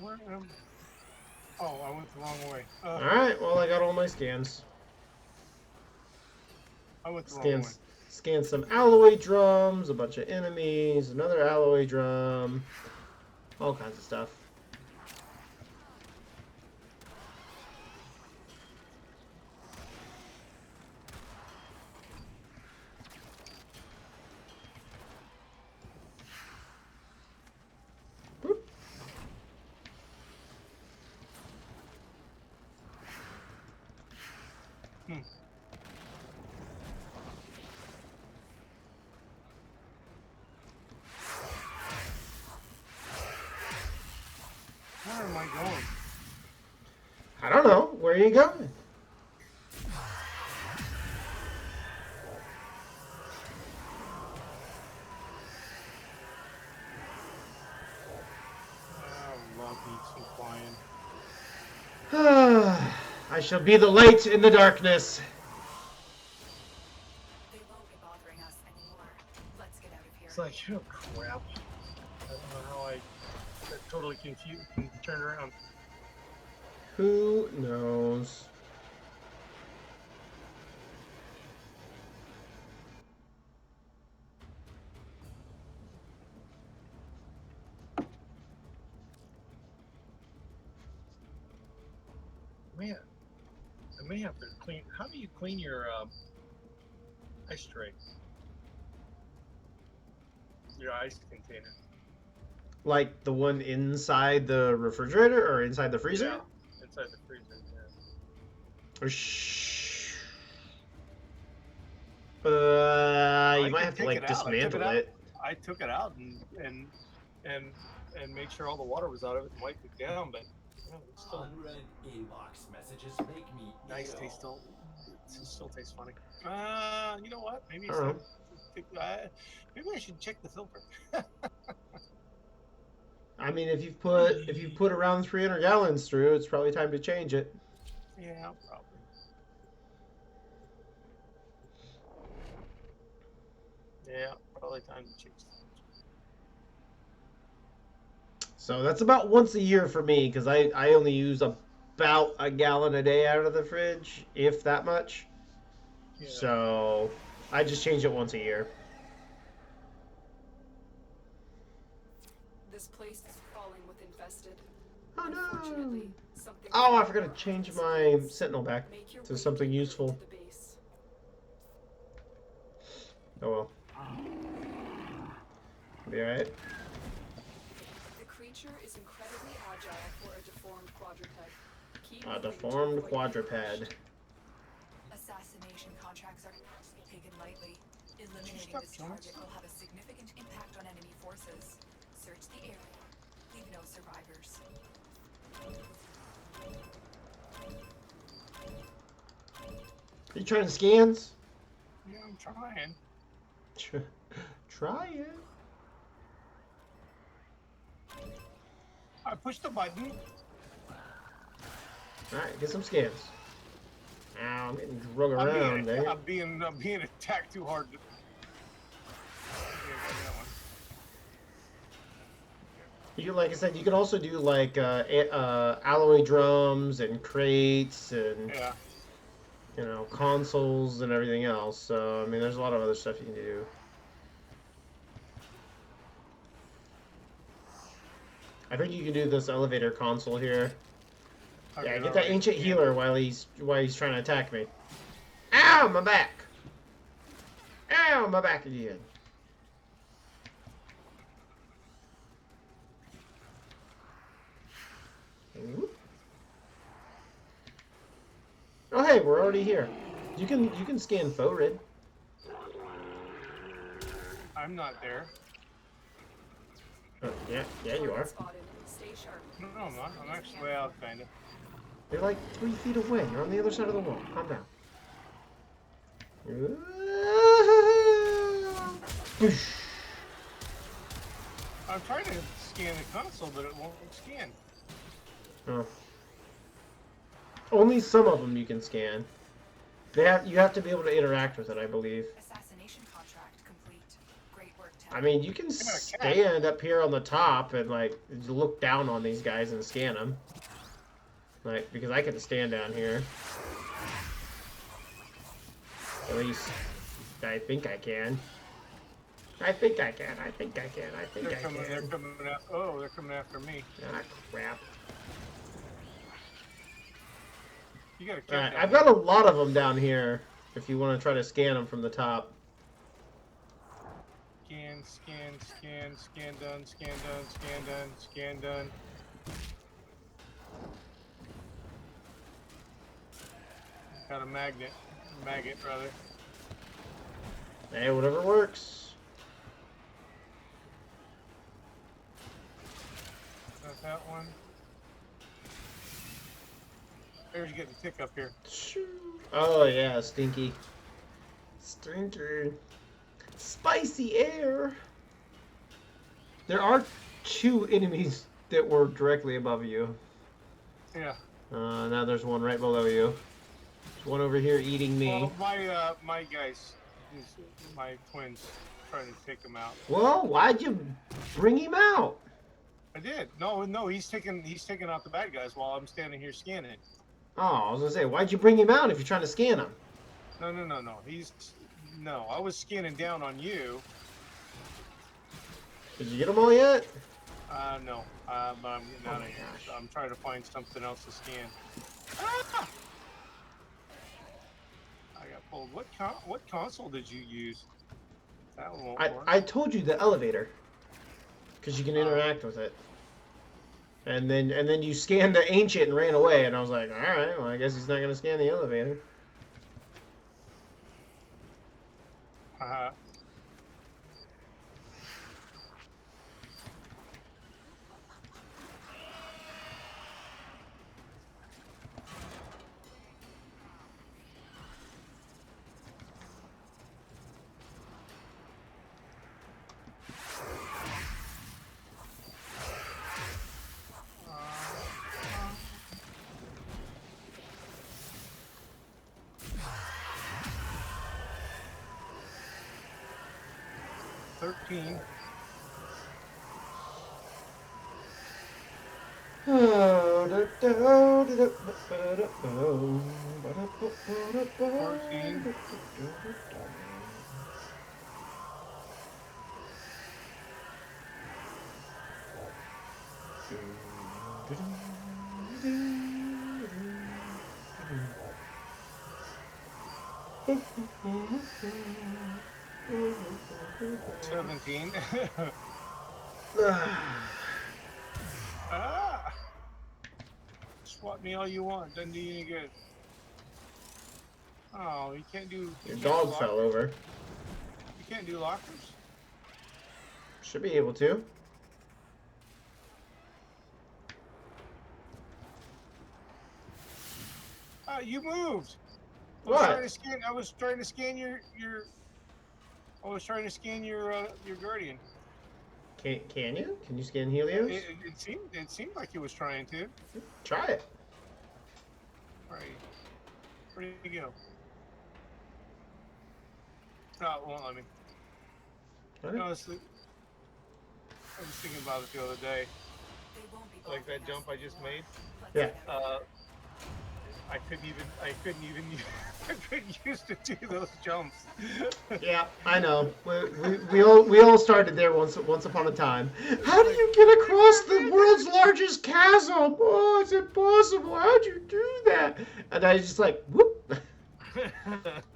Where am? Oh, I went the wrong way. Alright, well, I got all my scans. I went the wrong way. Scan some alloy drums, a bunch of enemies, another alloy drum, all kinds of stuff. Boop. Where am I going? I don't know. Where are you going? I love me some flying. I shall be the light in the darkness. They won't be bothering us anymore. Let's get out of here. It's like, oh crap. I don't know how I got totally confused and turned around. Who knows? Man, I may have to clean. How do you clean your ice tray? Your ice container. Like the one inside the refrigerator or inside the freezer? Yeah, inside the freezer. Yeah. Or you might can have to take like it out. I took dismantle out. it. I took it out and made sure all the water was out of it and wiped it down, but it's still Unread inbox messages make me nice ill. taste. Don't It still tastes funny. You know what? Maybe I it's don't time. know. Maybe I should check the filter. I mean, if you've put around 300 gallons through, it's probably time to change it. Yeah, probably. Yeah, probably time to change the filter. So that's about once a year for me because I only use about a gallon a day out of the fridge, if that much. Yeah. So I just change it once a year. This place is crawling with infested. Oh no! Unfortunately, something Oh, I far forgot to more change powerful my awaits. sentinel back Make your to way something deeper useful. into the base. Oh well. Be alright. The creature is incredibly agile for a deformed quadruped. Keep A moving to deformed avoid being quadruped. crushed. Assassination contracts are taken lightly. Eliminating stop, this Jonas? target will have a significant impact on enemy forces. Search the area. Leave no survivors. You trying to scans? Yeah, I'm trying. Try it. I pushed the button. Alright, get some scans. Ow, I'm getting drug I'm around, being, dang it. I'm being attacked too hard. Yeah, that one. You like I said, you can also do like alloy drums and crates and Yeah. consoles and everything else. So I mean, there's a lot of other stuff you can do. I think you can do this elevator console here. Okay, Yeah, get all that right. ancient healer while he's trying to attack me. Ow, my back! Ow, my back again. Whoop. Oh hey, we're already here. You can scan Forid. I'm not there. Yeah, you are. Target spotted. Stay sharp. No, I'm not. I'm actually out, kind of. You're like 3 feet away. You're on the other side of the wall. Calm down. Boosh. I'm trying to scan the console, but it won't scan. Oh. Only some of them you can scan. You have to be able to interact with it, I believe. Assassination contract complete. Great work, Ted. I mean, you can got a cat. stand up here on the top and like look down on these guys and scan them. Like, because I can stand down here. At least, I think I can. I think I can. I think I can. I think They're I coming. can. They're coming after. Oh, they're coming after me. Ah, crap. You got a cat. Alright, down I've there. got a lot of them down here. If you want to try to scan them from the top. Scan, scan, scan, scan done, scan done, scan done, scan done. Got a magnet. Maggot, rather. Hey, whatever works. Not that one. There's getting thick up here. Oh yeah, stinky. Stinky. Spicy air. There are 2 enemies that were directly above you. Yeah. Now there's one right below you. There's one over here eating me. Well, my guys, my twins, trying to take him out. Well, why'd you bring him out? I did. No, he's taking out the bad guys while I'm standing here scanning. Oh, I was gonna say, why'd you bring him out if you're trying to scan him? No. I was scanning down on you. Did you get them all yet? No. But I'm getting out my of here. gosh. So I'm trying to find something else to scan. Ah! I got pulled. What console did you use? That one won't work. I told you the elevator, because you can interact with it. And then you scanned the ancient and ran away, and I was like, all right, well I guess he's not gonna scan the elevator. 13. Oh, 14. $17. Ah! Swat me all you want. Doesn't do you any good. Oh, you can't do. Your You can't dog do fell lockers. over. You can't do lockers. Should be able to. You moved. What? I was trying to scan your. I was trying to scan your guardian. Can you? Can you scan Helios? It seemed like he was trying to. Try it. Right. Where did you go? Oh, it won't let me. Okay. No, I was thinking about it the other day. They won't be Like that jump I just made. Yeah. I couldn't even I couldn't use to do those jumps. Yeah, I know. We all started there once upon a time. How do you get across the world's largest chasm? Oh, it's impossible. How'd you do that? And I was just like, whoop.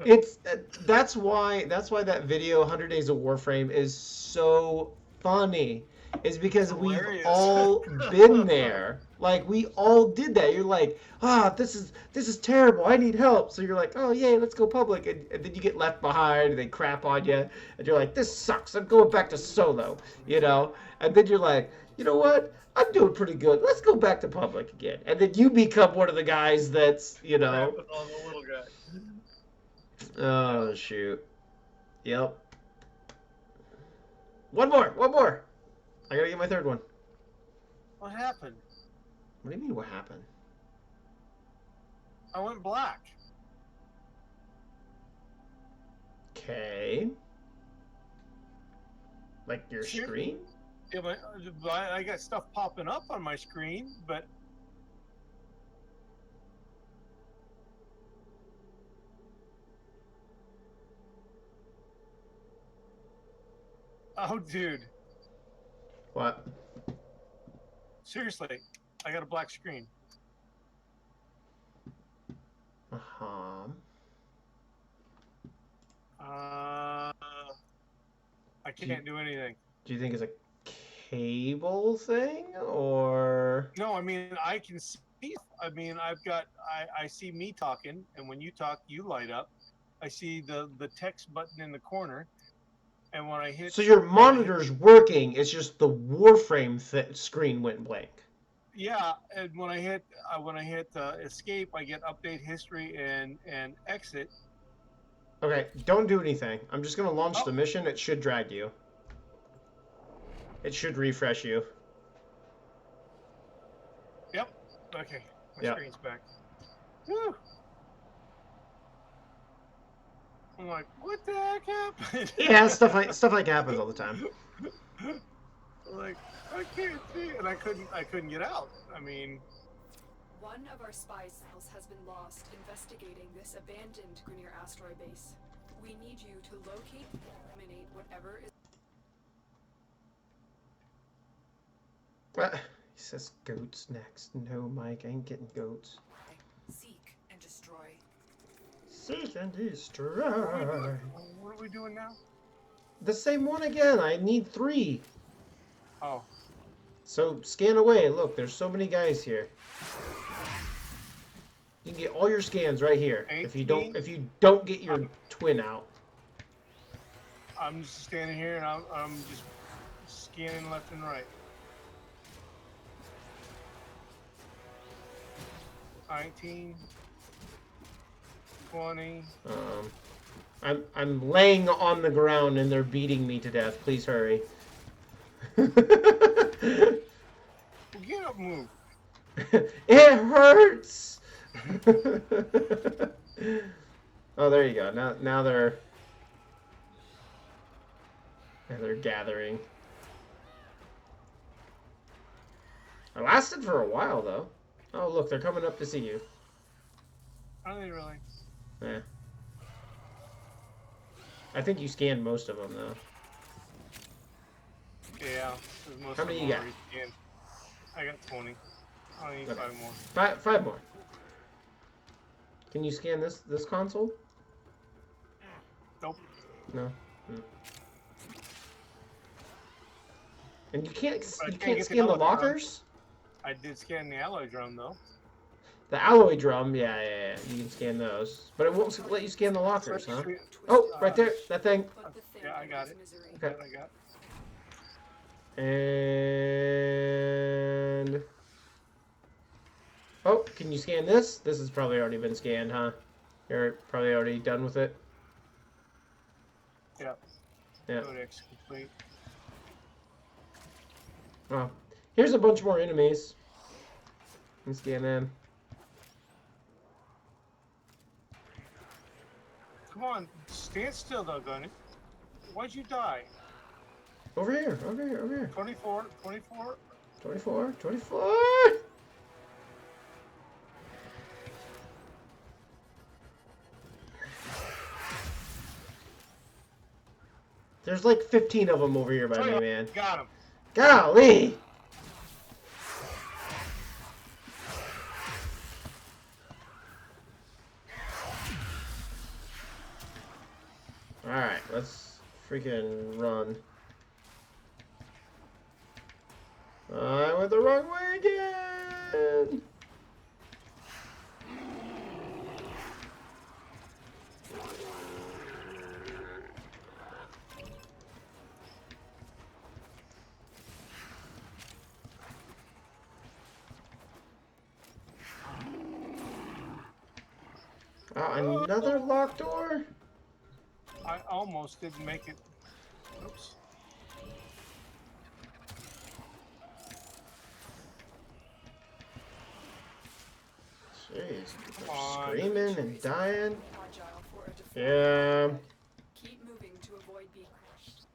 It's that's why that video 100 Days of Warframe is so funny. Is because we've Hilarious. all been there. Like we all did that. You're like, this is terrible. I need help. So you're like, oh yay, let's go public. And then you get left behind. And they crap on you, and you're like, this sucks. I'm going back to solo. You know. And then you're like, you know what? I'm doing pretty good. Let's go back to public again. And then you become one of the guys that's, you know. With all the little guys. Oh shoot. Yep. One more. I gotta get my third one. What happened? What do you mean, what happened? I went black. Okay. Like your Sure. screen? Yeah, I got stuff popping up on my screen, but oh, dude, What? seriously, I got a black screen. Uh-huh. I can't do anything. Do you think it's a cable thing or No, I mean I can see. I mean I see me talking, and when you talk, you light up. I see the text button in the corner, and when I hit. so your monitor's working, it's just the Warframe screen went blank. Yeah, and when I hit escape, I get update history and exit. Okay, don't do anything. I'm just gonna launch Oh. the mission. It should drag you. It should refresh you. Yep. Okay. My Yep. screen's back. Whew. I'm like, what the heck happened? Yeah, stuff like happens all the time. Like, I can't see, and I couldn't get out. I mean, One of our spy cells has been lost investigating this abandoned Grenier asteroid base. We need you to locate and eliminate whatever is. What? He says goats next. No, Mike, I ain't getting goats. Seek and destroy. Seek and destroy. what are we doing now? The same one again. I need 3. Oh, So scan away. Look, there's so many guys here. You can get all your scans right here. If you don't get your twin out. I'm just standing here and I'm just scanning left and right. 19, 20. I'm laying on the ground and they're beating me to death. Please hurry. Well, get up, move. It hurts. Oh, there you go. Now they're. And they're gathering. It lasted for a while, though. Oh, look, they're coming up to see you. Are they really? Yeah. I think you scanned most of them, though. Yeah. Most How of many them you got? already scanned. I got 20. I need Okay. 5 more. Five more. Can you scan this console? Nope. No. And you can't I you can't can't get the scan the alloy drum. lockers? I did scan the alloy drum though. The alloy drum, yeah. You can scan those, but it won't let you scan the lockers, huh? Oh, right there, that thing. Put the thing Yeah, I in got his it. misery. Okay. That I got. And oh, can you scan this? This has probably already been scanned, huh? You're probably already done with it. Yeah. Yeah. Codex complete. Oh, here's a bunch more enemies. You can scan them. Come on, stand still though, Gunny. Why'd you die? Over here. 24. 24. There's like 15 of them over here by me, man. Got him. Golly! Alright, let's freaking run. I went the wrong way again! Oh, another locked door? I almost didn't make it. Oops. Jeez, people Come are on. screaming and dying. Agile for a default. Yeah. Keep moving to avoid being crushed.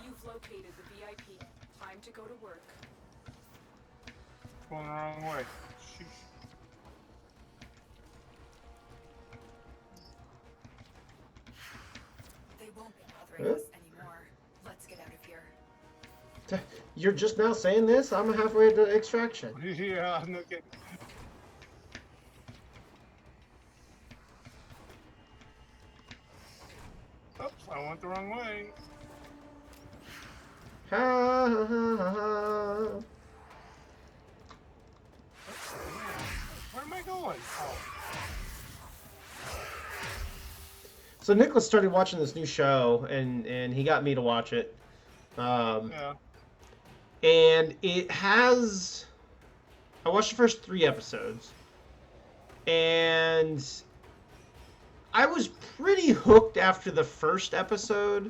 You've located the VIP. Time to go to work. Going the wrong way. Shoot. They won't be bothering us anymore. Let's get out of here. You're just now saying this? I'm halfway to extraction. Yeah, no kidding. Oops, I went the wrong way. Ha ha ha ha. Where am I going? Oh, So Nicholas started watching this new show, and he got me to watch it. yeah. And it has... I watched the first 3 episodes. And I was pretty hooked after the first episode.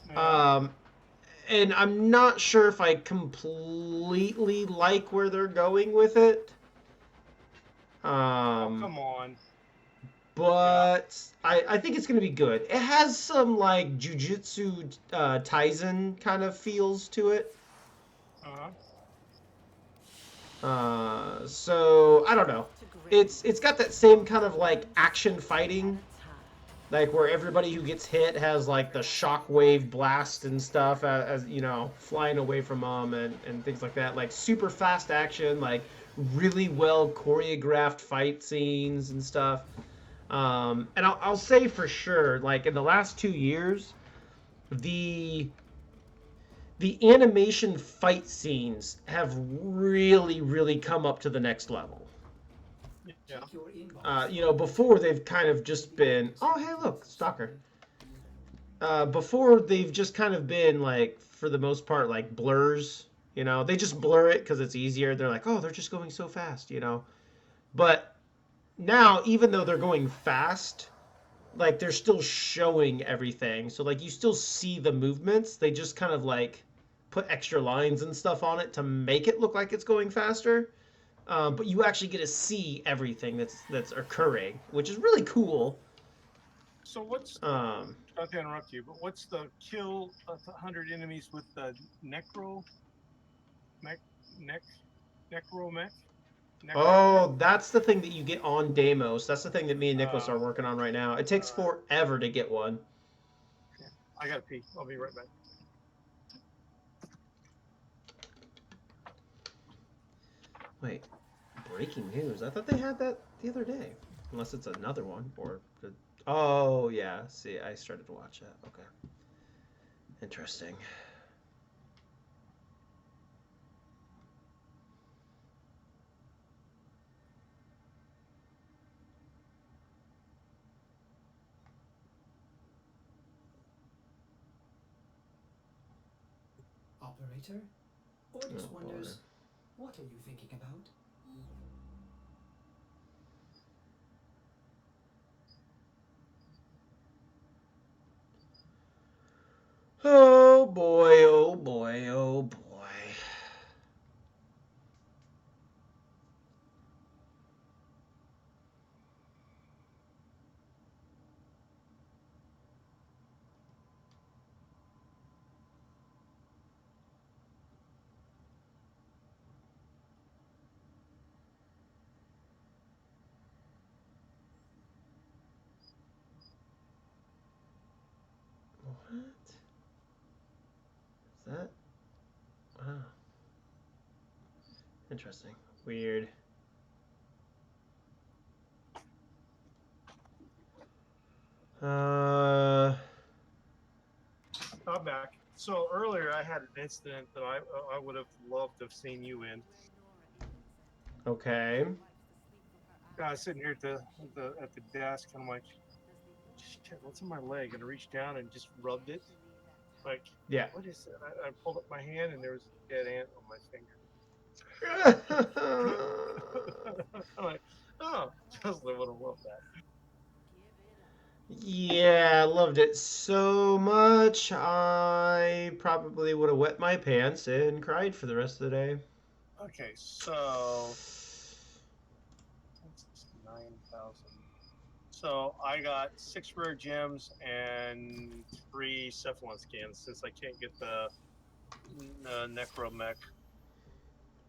Yeah. And I'm not sure if I completely like where they're going with it. Oh, come on. But I think it's going to be good. It has some, like, Jujutsu Kaisen kind of feels to it. So, I don't know. It's got that same kind of, like, action fighting. Like, where everybody who gets hit has, like, the shockwave blast and stuff, as you know, flying away from them and things like that. Like, super fast action, like, really well choreographed fight scenes and stuff. And I'll say for sure, like, in the last 2 years, the animation fight scenes have really, really come up to the next level. Yeah. You know, before they've kind of just been, oh, hey, look, Stalker. Before they've just kind of been, like, for the most part, like, blurs, you know. They just blur it because it's easier. They're like, oh, they're just going so fast, you know. But now, even though they're going fast, like, they're still showing everything. So, like, you still see the movements. They just kind of, like, put extra lines and stuff on it to make it look like it's going faster. But you actually get to see everything that's occurring, which is really cool. So what's Um, not to interrupt you, but what's the kill 100 enemies with the necro mech neck necro mech? oh, that's the thing that you get on Deimos. That's the thing that me and Nicholas are Uh, working on right now. It takes forever to get one. I gotta pee. I'll be right back. Wait, breaking news. I thought they had that the other day. Unless it's another one. Oh, yeah. See, I started to watch that. Okay. Interesting. Operator? Ordis Oh, wonders, what are you thinking about? Oh boy, oh boy, oh boy. What? Is that? Wow. Interesting. Weird. I'm back. So earlier I had an incident that I would have loved to have seen you in. Okay. I was sitting here at the desk and I'm like, shit, what's in my leg? And I reached down and just rubbed it. Like, Yeah. what is it? I pulled up my hand and there was a dead ant on my finger. I'm like, oh, Tesla would have loved that. Yeah, I loved it so much. I probably would have wet my pants and cried for the rest of the day. Okay, so that's 9,000. So I got 6 rare gems and 3 cephalon scans since I can't get the necromech.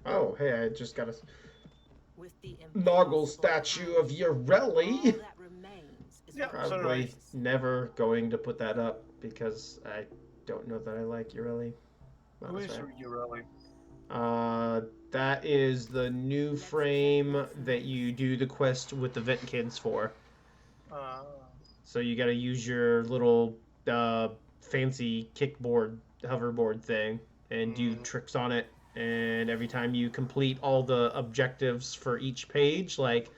Oh, hey, I just got a With the Noggle impossible statue hand, of all Yorelli. that remains is Yeah, what so Probably did I. never going to put that up because I don't know that I like Yorelli. Well, Who that's is right. Urelli? That is the new frame that you do the quest with the Ventkids for. So you got to use your little fancy kickboard, hoverboard thing, and do tricks on it. And every time you complete all the objectives for each page, like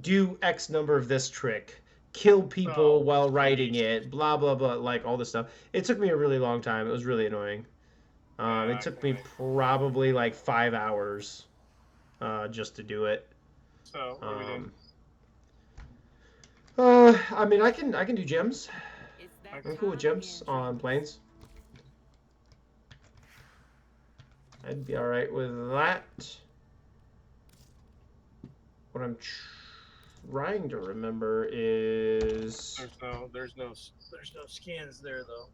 do X number of this trick, kill people while riding it, blah blah blah, like all this stuff. It took me a really long time. It was really annoying. It took me probably like 5 hours just to do it. So what are we doing? I mean, I can do gems. It's that I'm cool with time gems again, on planes. I'd be all right with that. What I'm trying to remember is There's no scans there though.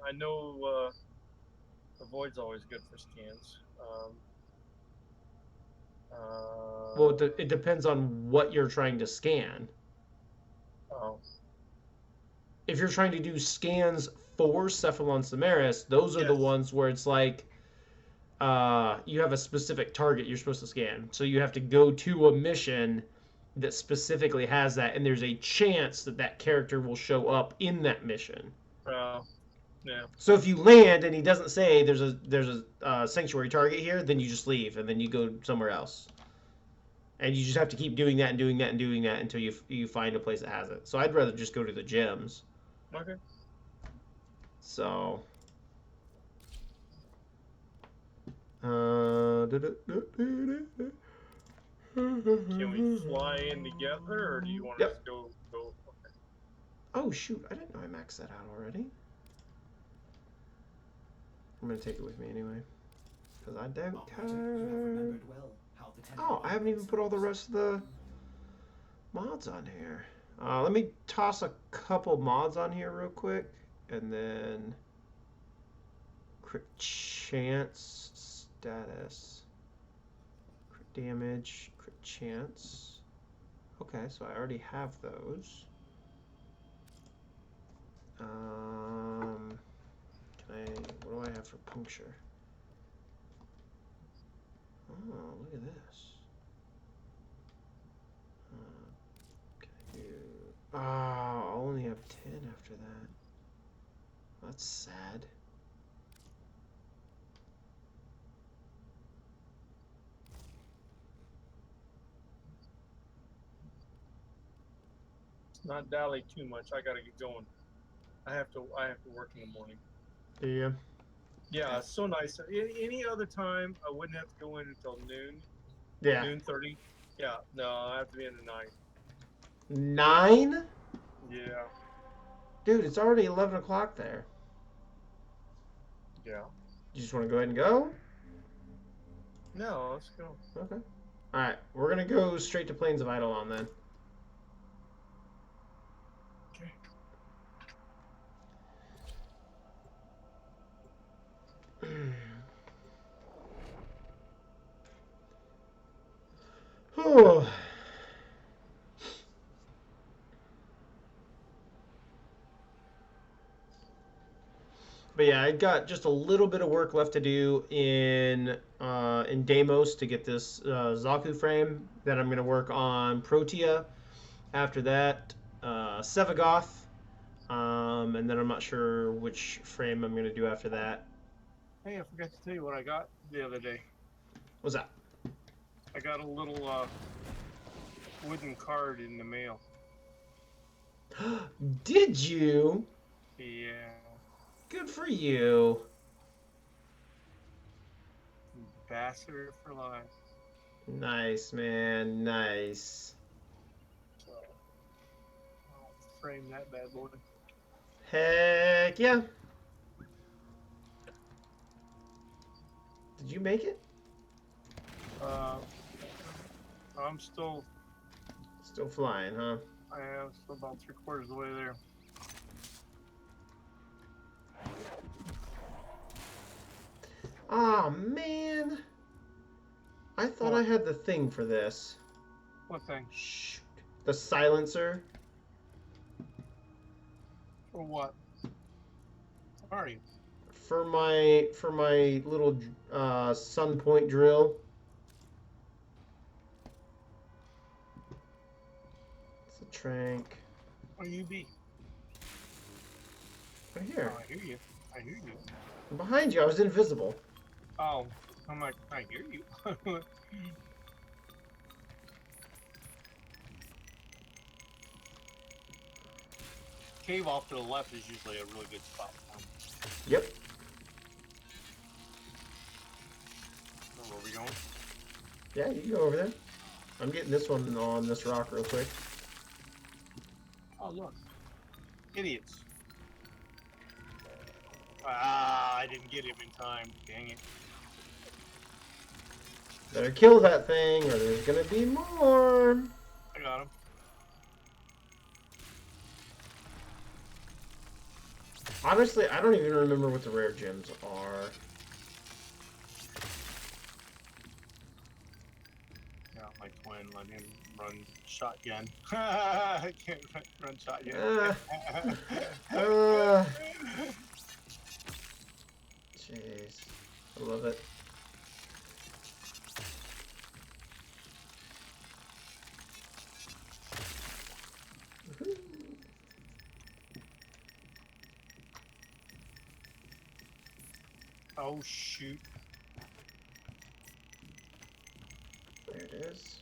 I know the void's always good for scans. well, it depends on what you're trying to scan. Oh. If you're trying to do scans for Cephalon Samaris, those are the ones where it's like you have a specific target you're supposed to scan. So you have to go to a mission that specifically has that, and there's a chance that that character will show up in that mission. Yeah. So if you land and he doesn't say there's a sanctuary target here, then you just leave and then you go somewhere else. And you just have to keep doing that and doing that and doing that until you find a place that has it. So I'd rather just go to the gyms. Okay. So. Can we fly in together, or do you want us to go? Okay. Oh shoot! I didn't know I maxed that out already. I'm gonna take it with me anyway. Because I don't Operator, you have care. remembered well how the Ten Oh, I haven't even put all the rest of the mods on here. Let me toss a couple mods on here real quick. And then crit chance status. Crit damage, crit chance. Okay, so I already have those. What do I have for puncture? Oh, look at this. Can I do... Oh, I'll only have 10 after that. That's sad. Not dally too much. I gotta get going. I have to work in the morning. Yeah. Yeah, it's so nice. Any other time, I wouldn't have to go in until noon. Yeah. Noon 30. Yeah, no, I have to be in at 9. 9? Yeah, Dude, it's already 11 o'clock there. yeah. You just want to go ahead and go? No, let's go. Okay. Alright, we're going to go straight to Plains of Eidolon then. Okay. Whew. But yeah, I got just a little bit of work left to do in Deimos to get this Zaku frame. Then I'm going to work on Protea. After that, Sevagoth. And then I'm not sure which frame I'm going to do after that. Hey, I forgot to tell you what I got the other day. What's that? I got a little wooden card in the mail. Did you? Yeah. Good for you. Ambassador for life. Nice, man. Nice. So, I'll frame that bad boy. Heck yeah. Did you make it? I'm still, Still flying, huh? I am still about 3/4 of the way there. Aw, man. I thought I had the thing for this. What thing? Shoot. The silencer. For what? Where are you? For my little sun point drill. It's a trank. Where you be? Right here. Oh, I hear you. I hear you. Behind you, I was invisible. Oh, I'm like, I hear you. Cave off to the left is usually a really good spot. Yep. Where are we going? Yeah, you can go over there. I'm getting this one on this rock real quick. Oh, look. Idiots. Ah, I didn't get him in time. Dang it. Better kill that thing or there's gonna be more. I got him. Honestly, I don't even remember what the rare gems are. Yeah, my twin, let him run shotgun. I can't run shotgun. Jeez. I love it. Oh, shoot. There it is.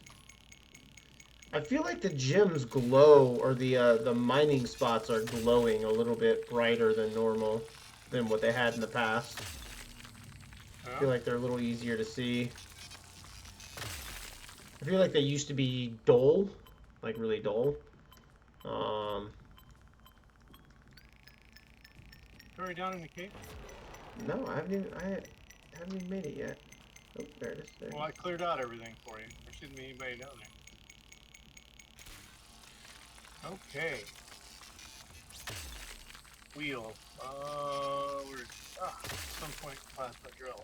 I feel like the gems glow, or the mining spots are glowing a little bit brighter than normal, than what they had in the past. I feel like they're a little easier to see. I feel like they used to be dull, like really dull. Hurry down in the cave. No, I haven't even made it yet. Oh, there it is. There it Well, I is. cleared out everything for you. There shouldn't be anybody down there. Okay. Wheel. Where's some point past the drill.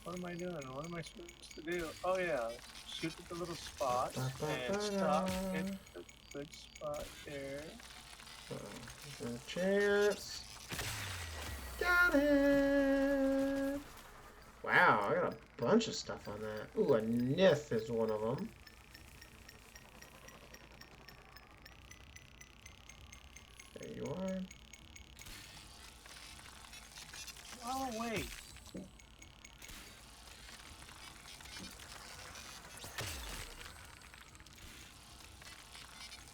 What am I doing? What am I supposed to do? Oh yeah, shoot at the little spot and stop at the good spot there. There's a chance. Got it. Wow, I got a bunch of stuff on that. Ooh, a Nith is one of them. There you are. Oh wait.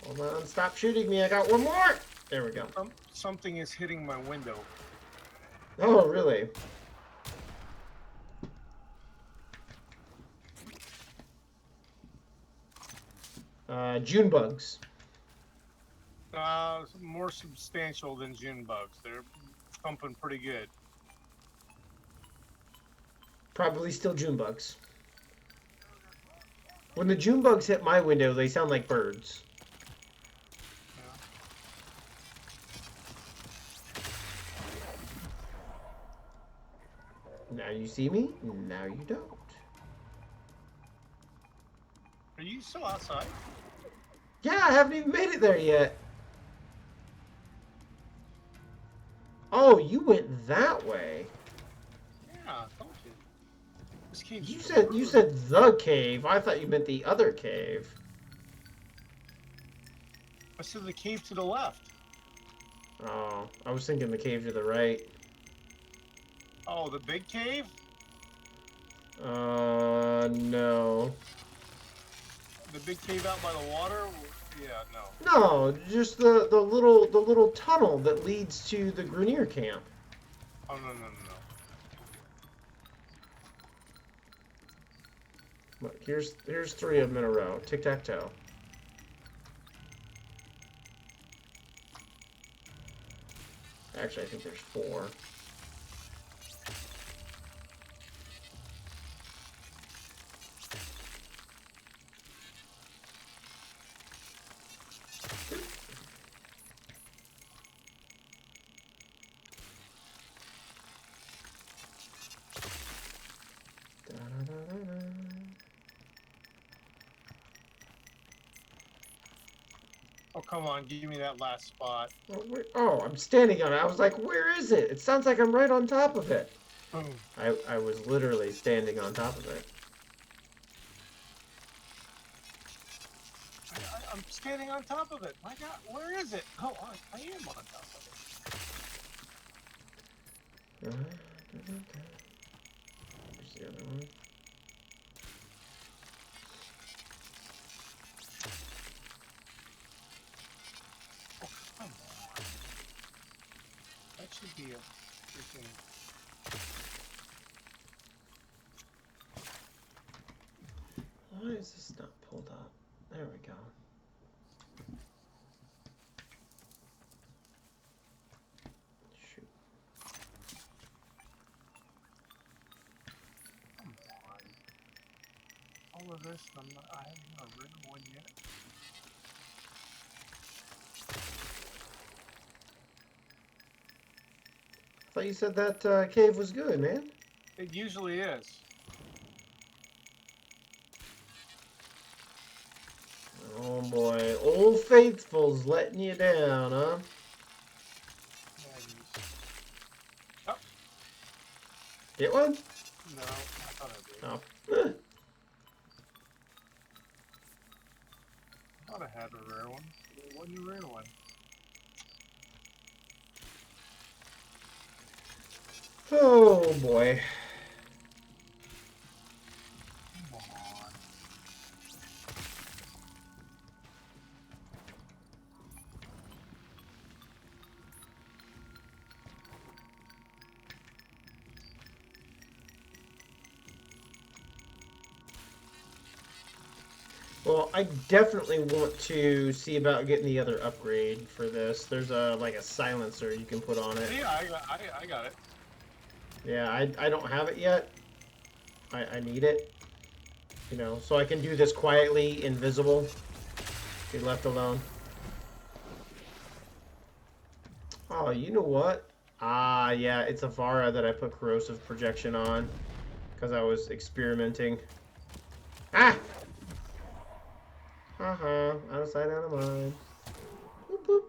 Hold on, stop shooting me. I got one more. There we go. Something is hitting my window. Oh, really? June bugs. More substantial than June bugs. They're thumping pretty good. Probably still June bugs. When the June bugs hit my window, they sound like birds. Now you see me, now you don't. Are you still outside? Yeah, I haven't even made it there yet. Oh, you went that way. Yeah, I told you. This cave's You said the cave. I thought you meant the other cave. I said the cave to the left. Oh, I was thinking the cave to the right. Oh, the big cave? No. The big cave out by the water? Yeah, no. No, just the little tunnel that leads to the Grenier camp. Oh, no. Look, here's three of them in a row. Tic-tac-toe. Actually, I think there's four. Oh, come on, give me that last spot. Oh, I'm standing on it. I was like, where is it? It sounds like I'm right on top of it. Oh. I was literally standing on top of it. I'm standing on top of it. My God, where is it? Oh, I am on top of it. There's the other one. Oh, come on. That should be a freaking... Why is this not pulled up? There we go. Shoot. Come on. All of this, I haven't written one yet. I thought you said that cave was good, man. It usually is. Oh boy, Old Faithful's letting you down, huh? Yeah, it is. Oh, Get one? no, I thought I did. Oh. I thought I had a rare one. It wasn't a rare one. Oh boy. Come on. Well, Well, I definitely want to see about getting the other upgrade for this. There's like a silencer you can put on it. Yeah, I got it. Yeah, I don't have it yet. I need it. You know, so I can do this quietly, invisible, be left alone. Oh, you know what? Ah, yeah, it's a Vara that I put corrosive projection on because I was experimenting. Ah! Uh-huh. Out of sight, out of mind. Boop, boop.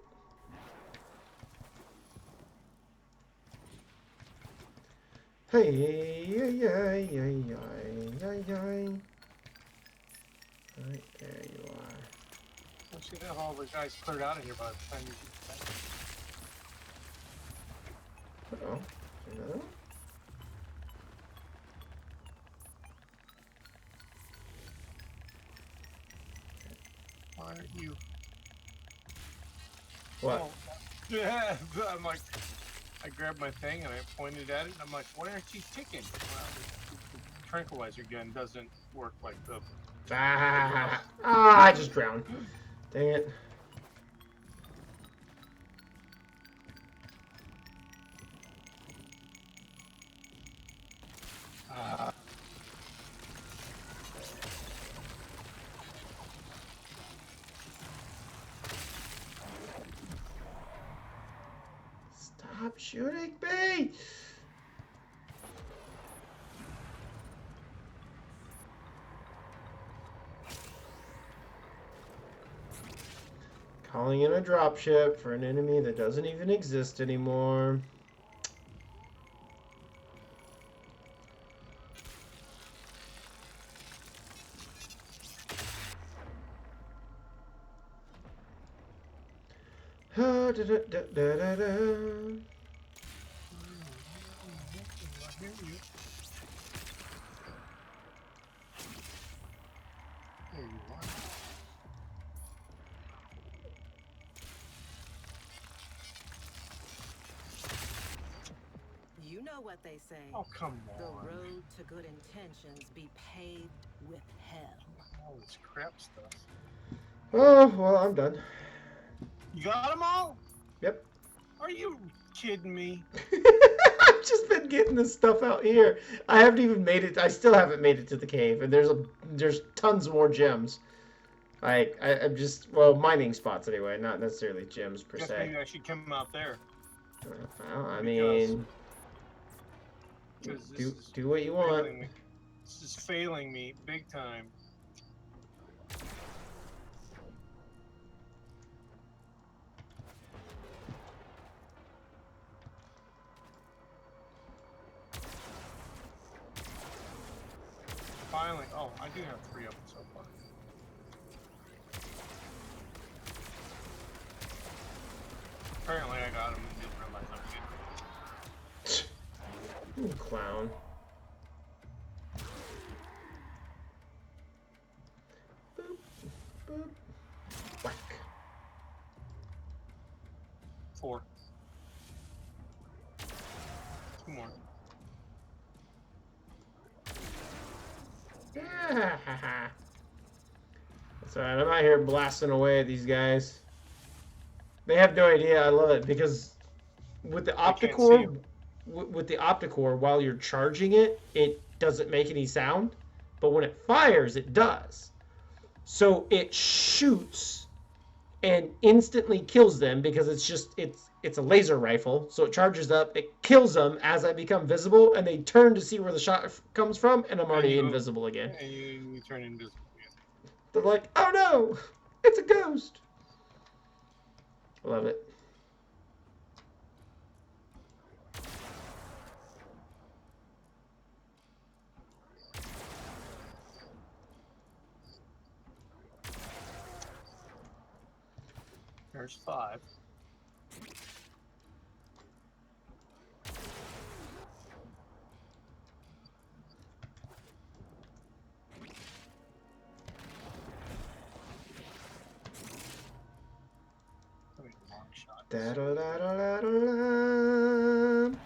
Hey, yay, yay, yay, yay, yay, yay. Right, there you are. Don't you know all the guys cleared out of here by the time you get back? Uh-oh. Another one? Why aren't you? What? Oh, yeah, I'm like, I grabbed my thing and I pointed at it and I'm like, why aren't you ticking? Well, the tranquilizer gun doesn't work like the... Ah, I just drowned. Dang it. Stop shooting me! Calling in a dropship for an enemy that doesn't even exist anymore. Ah, da, da, da, da, da, da. I hear you. There you are. You know what they say. Oh, come The on. road to good intentions be paved with hell. All this crap stuff. Oh, well, I'm done. You got them all? Yep. Are you kidding me? I've just been getting this stuff out here. I haven't even made it. I still haven't made it to the cave, and there's tons more gems. I'm just, well, mining spots anyway, not necessarily gems per Guess se. maybe I should come out there. Well, I Because- mean, Because this do is what you want. failing me. This is failing me big time. Finally, oh, I do have 3 of them so far. Apparently I got them and didn't realize I was getting You clown. Boop, boop, whack. 4. 2 more. That's alright, I'm out here blasting away at these guys. They have no idea I love it because with the can't see opticore, 'em. with the opticore, while you're charging it, it doesn't make any sound, but when it fires, it does. So it shoots and instantly kills them because it's a laser rifle. So it charges up, it kills them as I become visible, and they turn to see where the shot comes from, and I'm already invisible again. And you turn invisible again. They're like, oh no, it's a ghost. Love it. There's 5. I mean, long shot. Da da da da da da.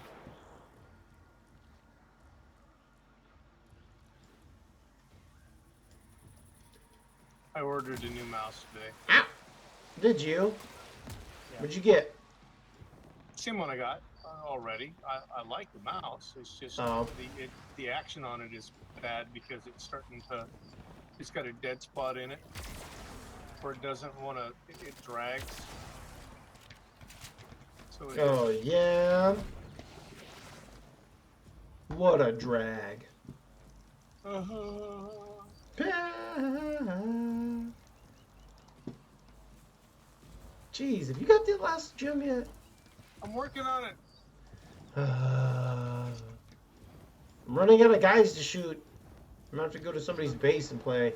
I ordered a new mouse today. Ow! Did you? Yeah. What'd you get? Same one I got already. I like the mouse. It's just the action on it is bad because it's got a dead spot in it where it doesn't want to. It drags. So Oh yeah. What a drag. Jeez, have you got the last gem yet? I'm working on it. I'm running out of guys to shoot. I'm gonna have to go to somebody's base and play.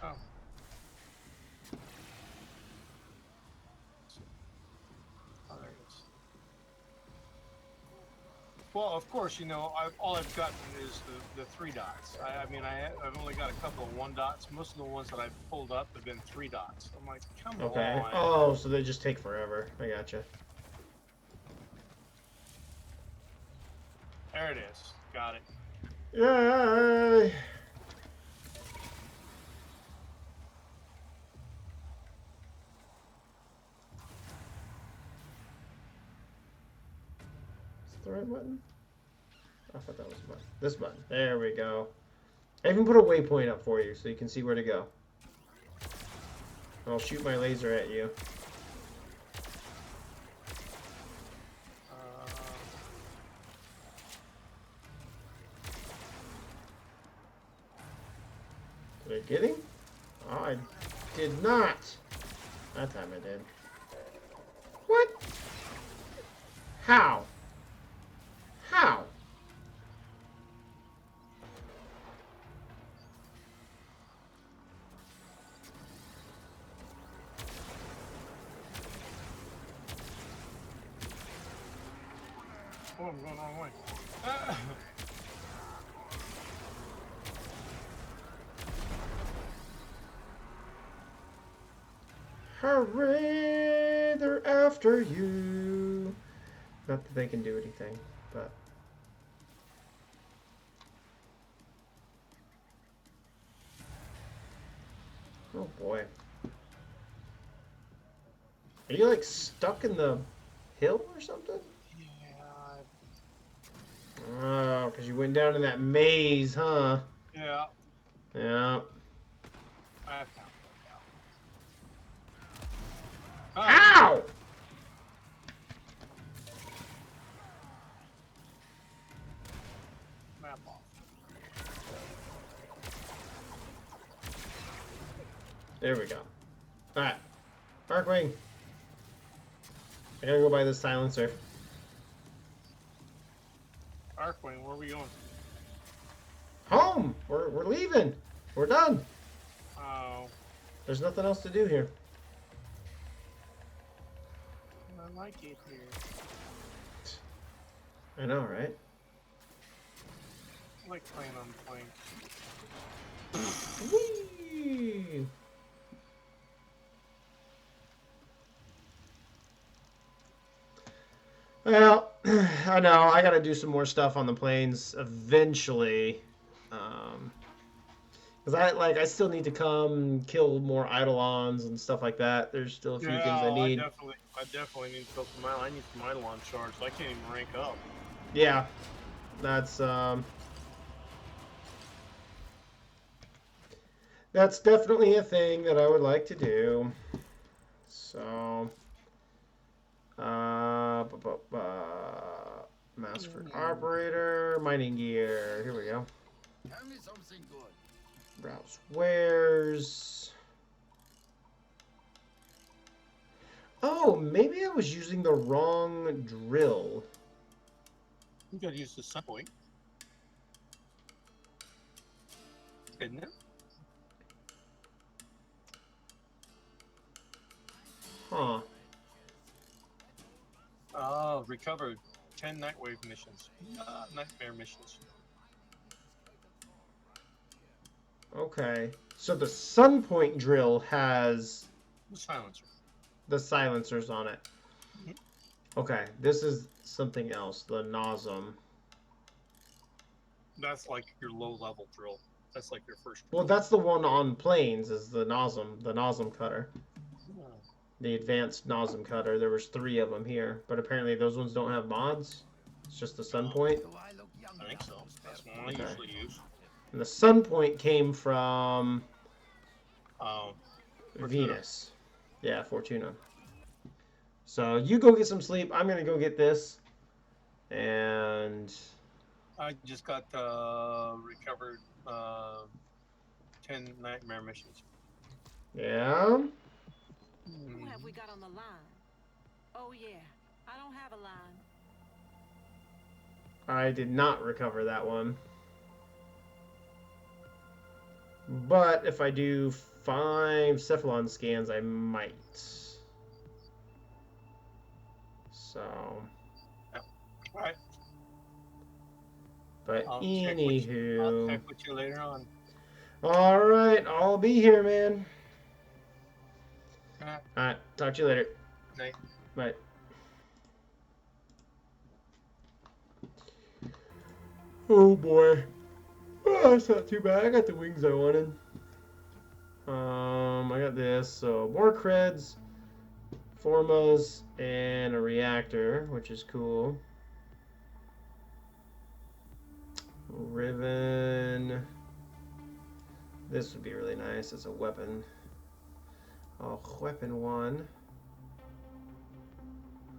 Oh. Oh, there it is. Well, of course, all I've gotten is the 3 dots. I've only got a couple of 1 dots. Most of the ones that I've pulled up have been 3 dots. I'm like, come Okay. on. Oh, so they just take forever. I gotcha. There it is. Got it. Yay! Is the right button? I thought that was the button. This button. There we go. I even put a waypoint up for you so you can see where to go. I'll shoot my laser at you. Did I get him? Oh, I did not. That time I did. What? How? How? Oh, I'm going the wrong way. Hooray! They're after you. Not that they can do anything, but. Oh boy. Are you like stuck in the hill or something? Yeah. Oh, because you went down in that maze, huh? Yeah. Yeah. I found it now. Ow! Map off. There we go. Alright. Darkwing. I gotta go buy this silencer. Arkwing, where are we going? Home! We're leaving! We're done! Oh, There's nothing else to do here. I like it here. I know, right? I like playing on the plane. Whee! Well, I know, I gotta do some more stuff on the planes eventually. Because I still need to come kill more Eidolons and stuff like that. There's still a few things I need. I definitely need to kill some I need some Eidolon shards. I can't even rank up. Yeah, that's definitely a thing that I would like to do. So, mask for operator, mining gear. Here we go. Tell me something good. Browse wares. Oh, maybe I was using the wrong drill. You gotta use the sun point. Isn't it? Huh. Oh, recovered 10 Nightwave missions. Nightmare missions. Okay. So the sun point drill has The silencer. the silencers on it. Okay, this is something else. The Nosm. That's like your low-level drill. That's like your first Well, drill. that's the one on planes. Is the Nosm cutter. Hmm. The advanced Nosm cutter. There was 3 of them here, but apparently those ones don't have mods. It's just the Sun Point. I think so. That's the one I Okay. usually use. And the Sun Point came from Fortuna. Venus. Yeah, Fortuna. So you go get some sleep. I'm gonna go get this, and I just got recovered 10 nightmare missions. yeah. Who have we got on the line? Oh yeah, I don't have a line. I did not recover that one. But if I do 5 Cephalon scans, I might. So. All right. But I'll anywho. check with you later on. Alright, I'll be here, man. All right. Alright, talk to you later. Night. Bye. Oh boy. Oh, that's not too bad. I got the wings I wanted. I got this. So more creds, formas, and a reactor, which is cool. Riven. This would be really nice as a weapon. Oh, weapon 1.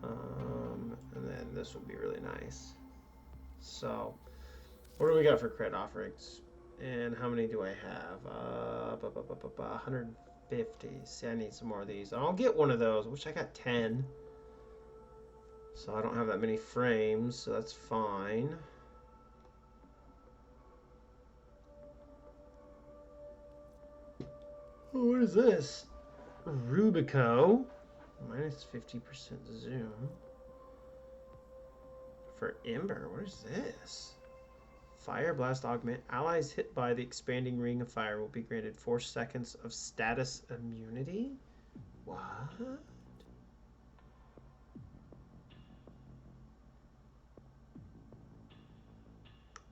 And then this would be really nice. So, what do we got for cred offerings? And how many do I have? 150. See, I need some more of these. I'll get one of those. I wish I got 10. So I don't have that many frames, so that's fine. Oh, what is this? Rubico. Minus 50% zoom. For Ember, what is this? Fire Blast Augment. Allies hit by the expanding ring of fire will be granted 4 seconds of status immunity? What?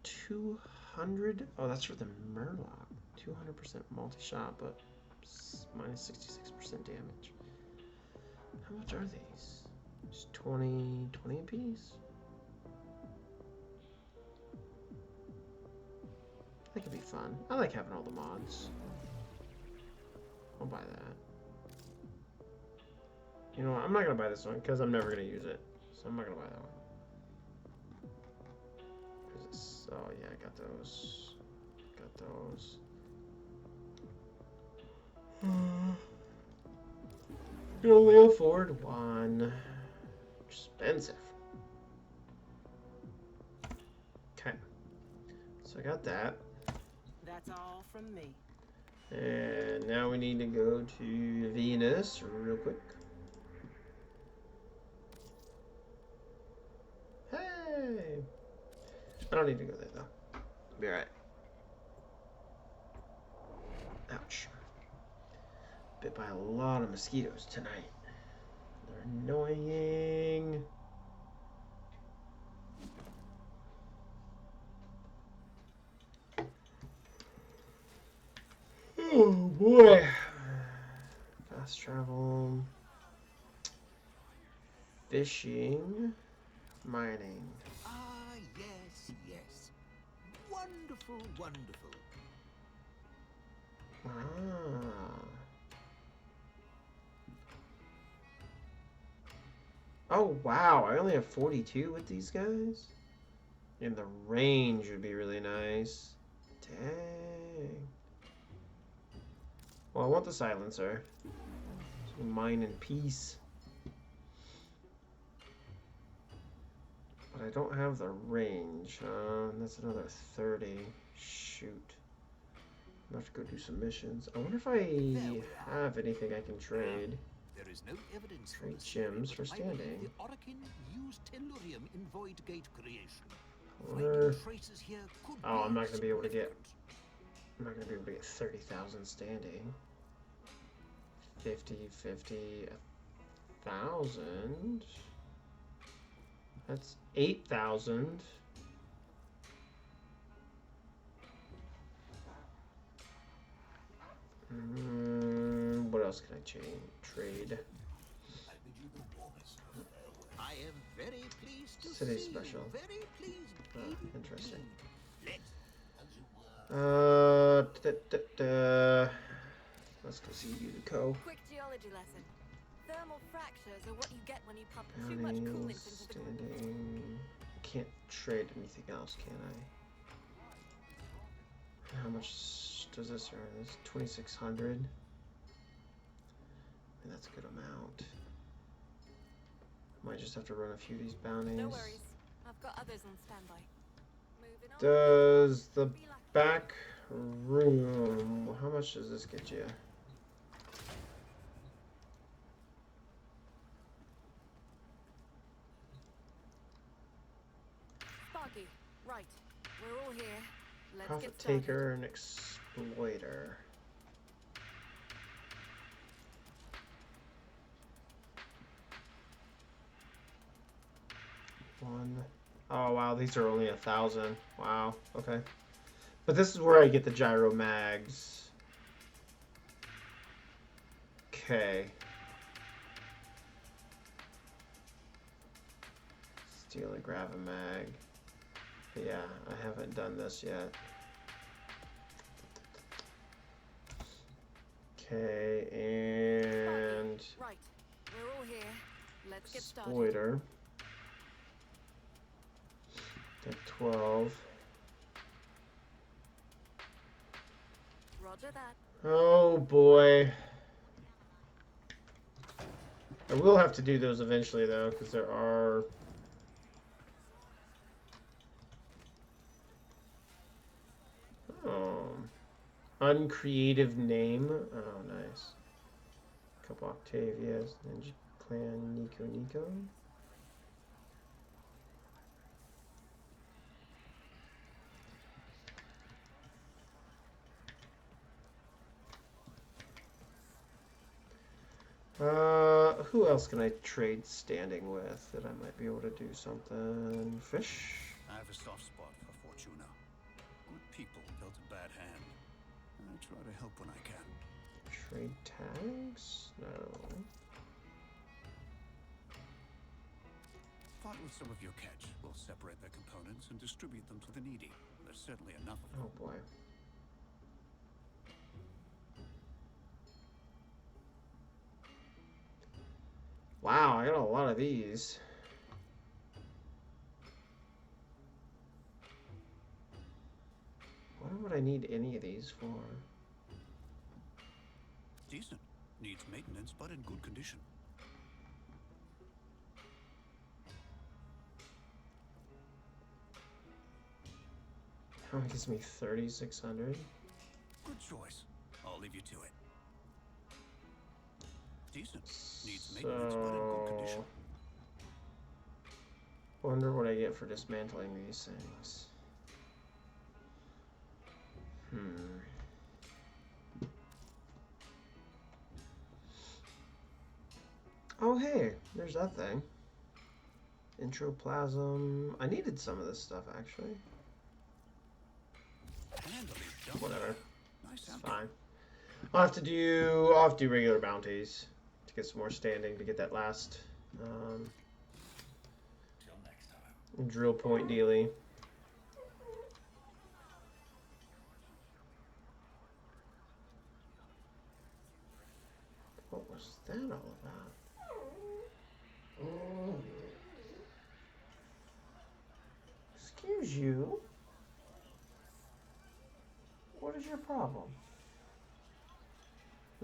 $200? Oh, that's for the Murloc. 200% multi-shot, but minus 66% damage. How much are these? Just 20 apiece? That could be fun. I like having all the mods. I'll buy that. You know what? I'm not going to buy this one because I'm never going to use it. So I'm not going to buy that one. Oh yeah, I got those. Got those. You can only afford one. Expensive. Okay. So I got that. That's all from me. And now we need to go to Venus real quick. Hey! I don't need to go there though. Be alright. Ouch. Bit by a lot of mosquitoes tonight. They're annoying. Oh boy. Fast travel. Fishing. Mining. Ah, yes, yes. Wonderful, wonderful. Ah. Oh wow, I only have 42 with these guys? And the range would be really nice. Dang. Well, I want the silencer. So mine in peace. But I don't have the range. That's another 30. Shoot. I'm gonna have to go do some missions. I wonder if I have anything I can trade. There is no evidence Trade this gems for theory, but I believe standing. The Orokin used tellurium in Void Gate creation. Or... Finding traces here could Oh, I'm be not gonna be able to get. significant. I'm not gonna be able to get 30,000 standing. 50, 50, 1,000. That's 8,000. What else can I trade? I am very pleased to City see special. you. Very pleased. Interesting. Let's Let's go see Yukiko. Quick geology lesson. Thermal fractures are what you get when you pump too much coolant into the core. Standing. Can't trade anything else, can I? How much does this earn? This is 2,600. And that's a good amount. Might just have to run a few of these bounties. No worries. I've got others on standby. Moving on. Does the back room, how much does this get you? Sparky, right. We're all here. Let's Profit get started. taker and exploiter. One. Oh wow, these are only 1,000. Wow. Okay. But this is where I get the gyro mags. Okay. Steal a gravimag. Yeah, I haven't done this yet. Okay, and Right. We're all here. Let's get started. exploiter. At 12. Roger that. Oh boy. I will have to do those eventually though, because there are uncreative name. Oh nice. Couple Octavias, Ninja Clan, Nico. Who else can I trade standing with that I might be able to do something? Fish? I have a soft spot for Fortuna. Good people dealt a bad hand. I try to help when I can. Trade tags? No. Part with some of your catch. We'll separate their components and distribute them to the needy. There's certainly enough of them. Oh boy. Wow, I got a lot of these. Why would I need any of these for? Decent. Needs maintenance, but in good condition. How gives me 3,600? Good choice. I'll leave you to it. Decent. Needs maintenance, but in good condition. Wonder what I get for dismantling these things. Oh hey, there's that thing. Introplasm. I needed some of this stuff actually. Whatever. Nice It's fine. I'll have to do regular bounties to get some more standing to get that last Till next time. drill point dealie. What was that all about? Excuse you. What is your problem?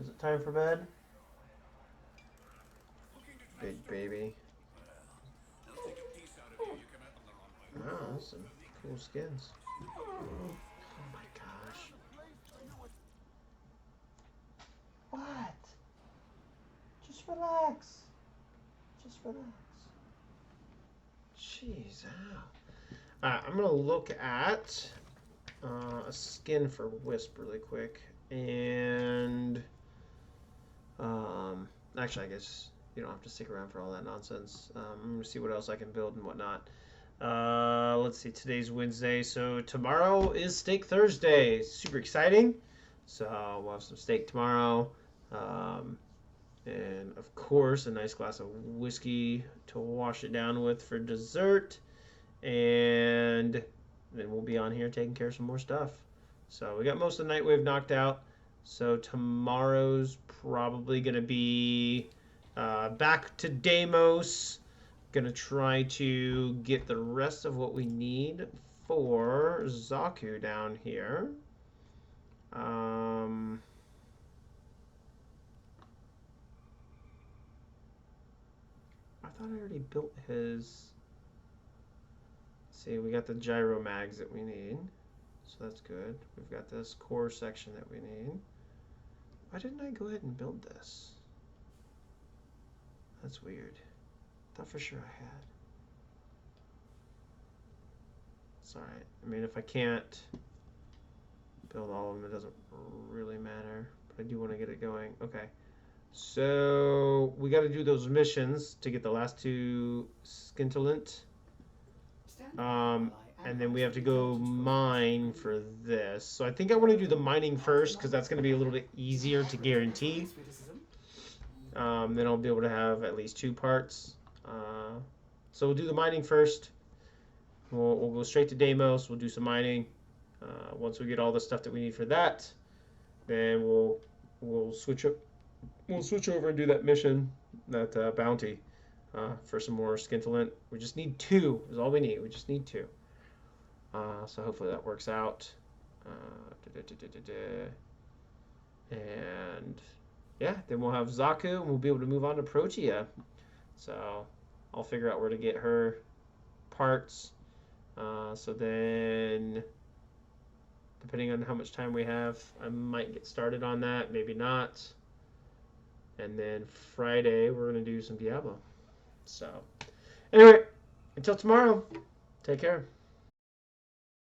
Is it time for bed? Big baby. Wow, that's some cool skins. Oh my gosh. What? Just relax. Just relax. Jeez, ow. Alright, I'm gonna look at a skin for Wisp really quick. And actually I guess you don't have to stick around for all that nonsense. I'm gonna see what else I can build and whatnot. Let's see. Today's Wednesday, so tomorrow is Steak Thursday. Super exciting. So we'll have some steak tomorrow, and of course a nice glass of whiskey to wash it down with for dessert. And then we'll be on here taking care of some more stuff. So we got most of the Nightwave knocked out. So tomorrow's probably going to be back to Deimos. Going to try to get the rest of what we need for Zaku down here. I thought I already built his... See, we got the gyro mags that we need, so that's good. We've got this core section that we need. Why didn't I go ahead and build this? That's weird. I thought for sure I had. It's alright. I mean, if I can't build all of them, it doesn't really matter, but I do want to get it going. Okay. So we got to do those missions to get the last 2 scintillant. And then we have to go mine for this. So I think I want to do the mining first because that's going to be a little bit easier to guarantee. Then I'll be able to have at least 2 parts. So we'll do the mining first. We'll go straight to Deimos. We'll do some mining. Once we get all the stuff that we need for that, then we'll switch up. We'll switch over and do that mission, that bounty, for some more scintillant. We just need 2 is all we need. We just need 2. So hopefully that works out. And yeah, then we'll have Zaku and we'll be able to move on to Protea. So I'll figure out where to get her parts. So then, depending on how much time we have, I might get started on that, maybe not. And then Friday, we're going to do some Diablo. So, anyway, until tomorrow, take care.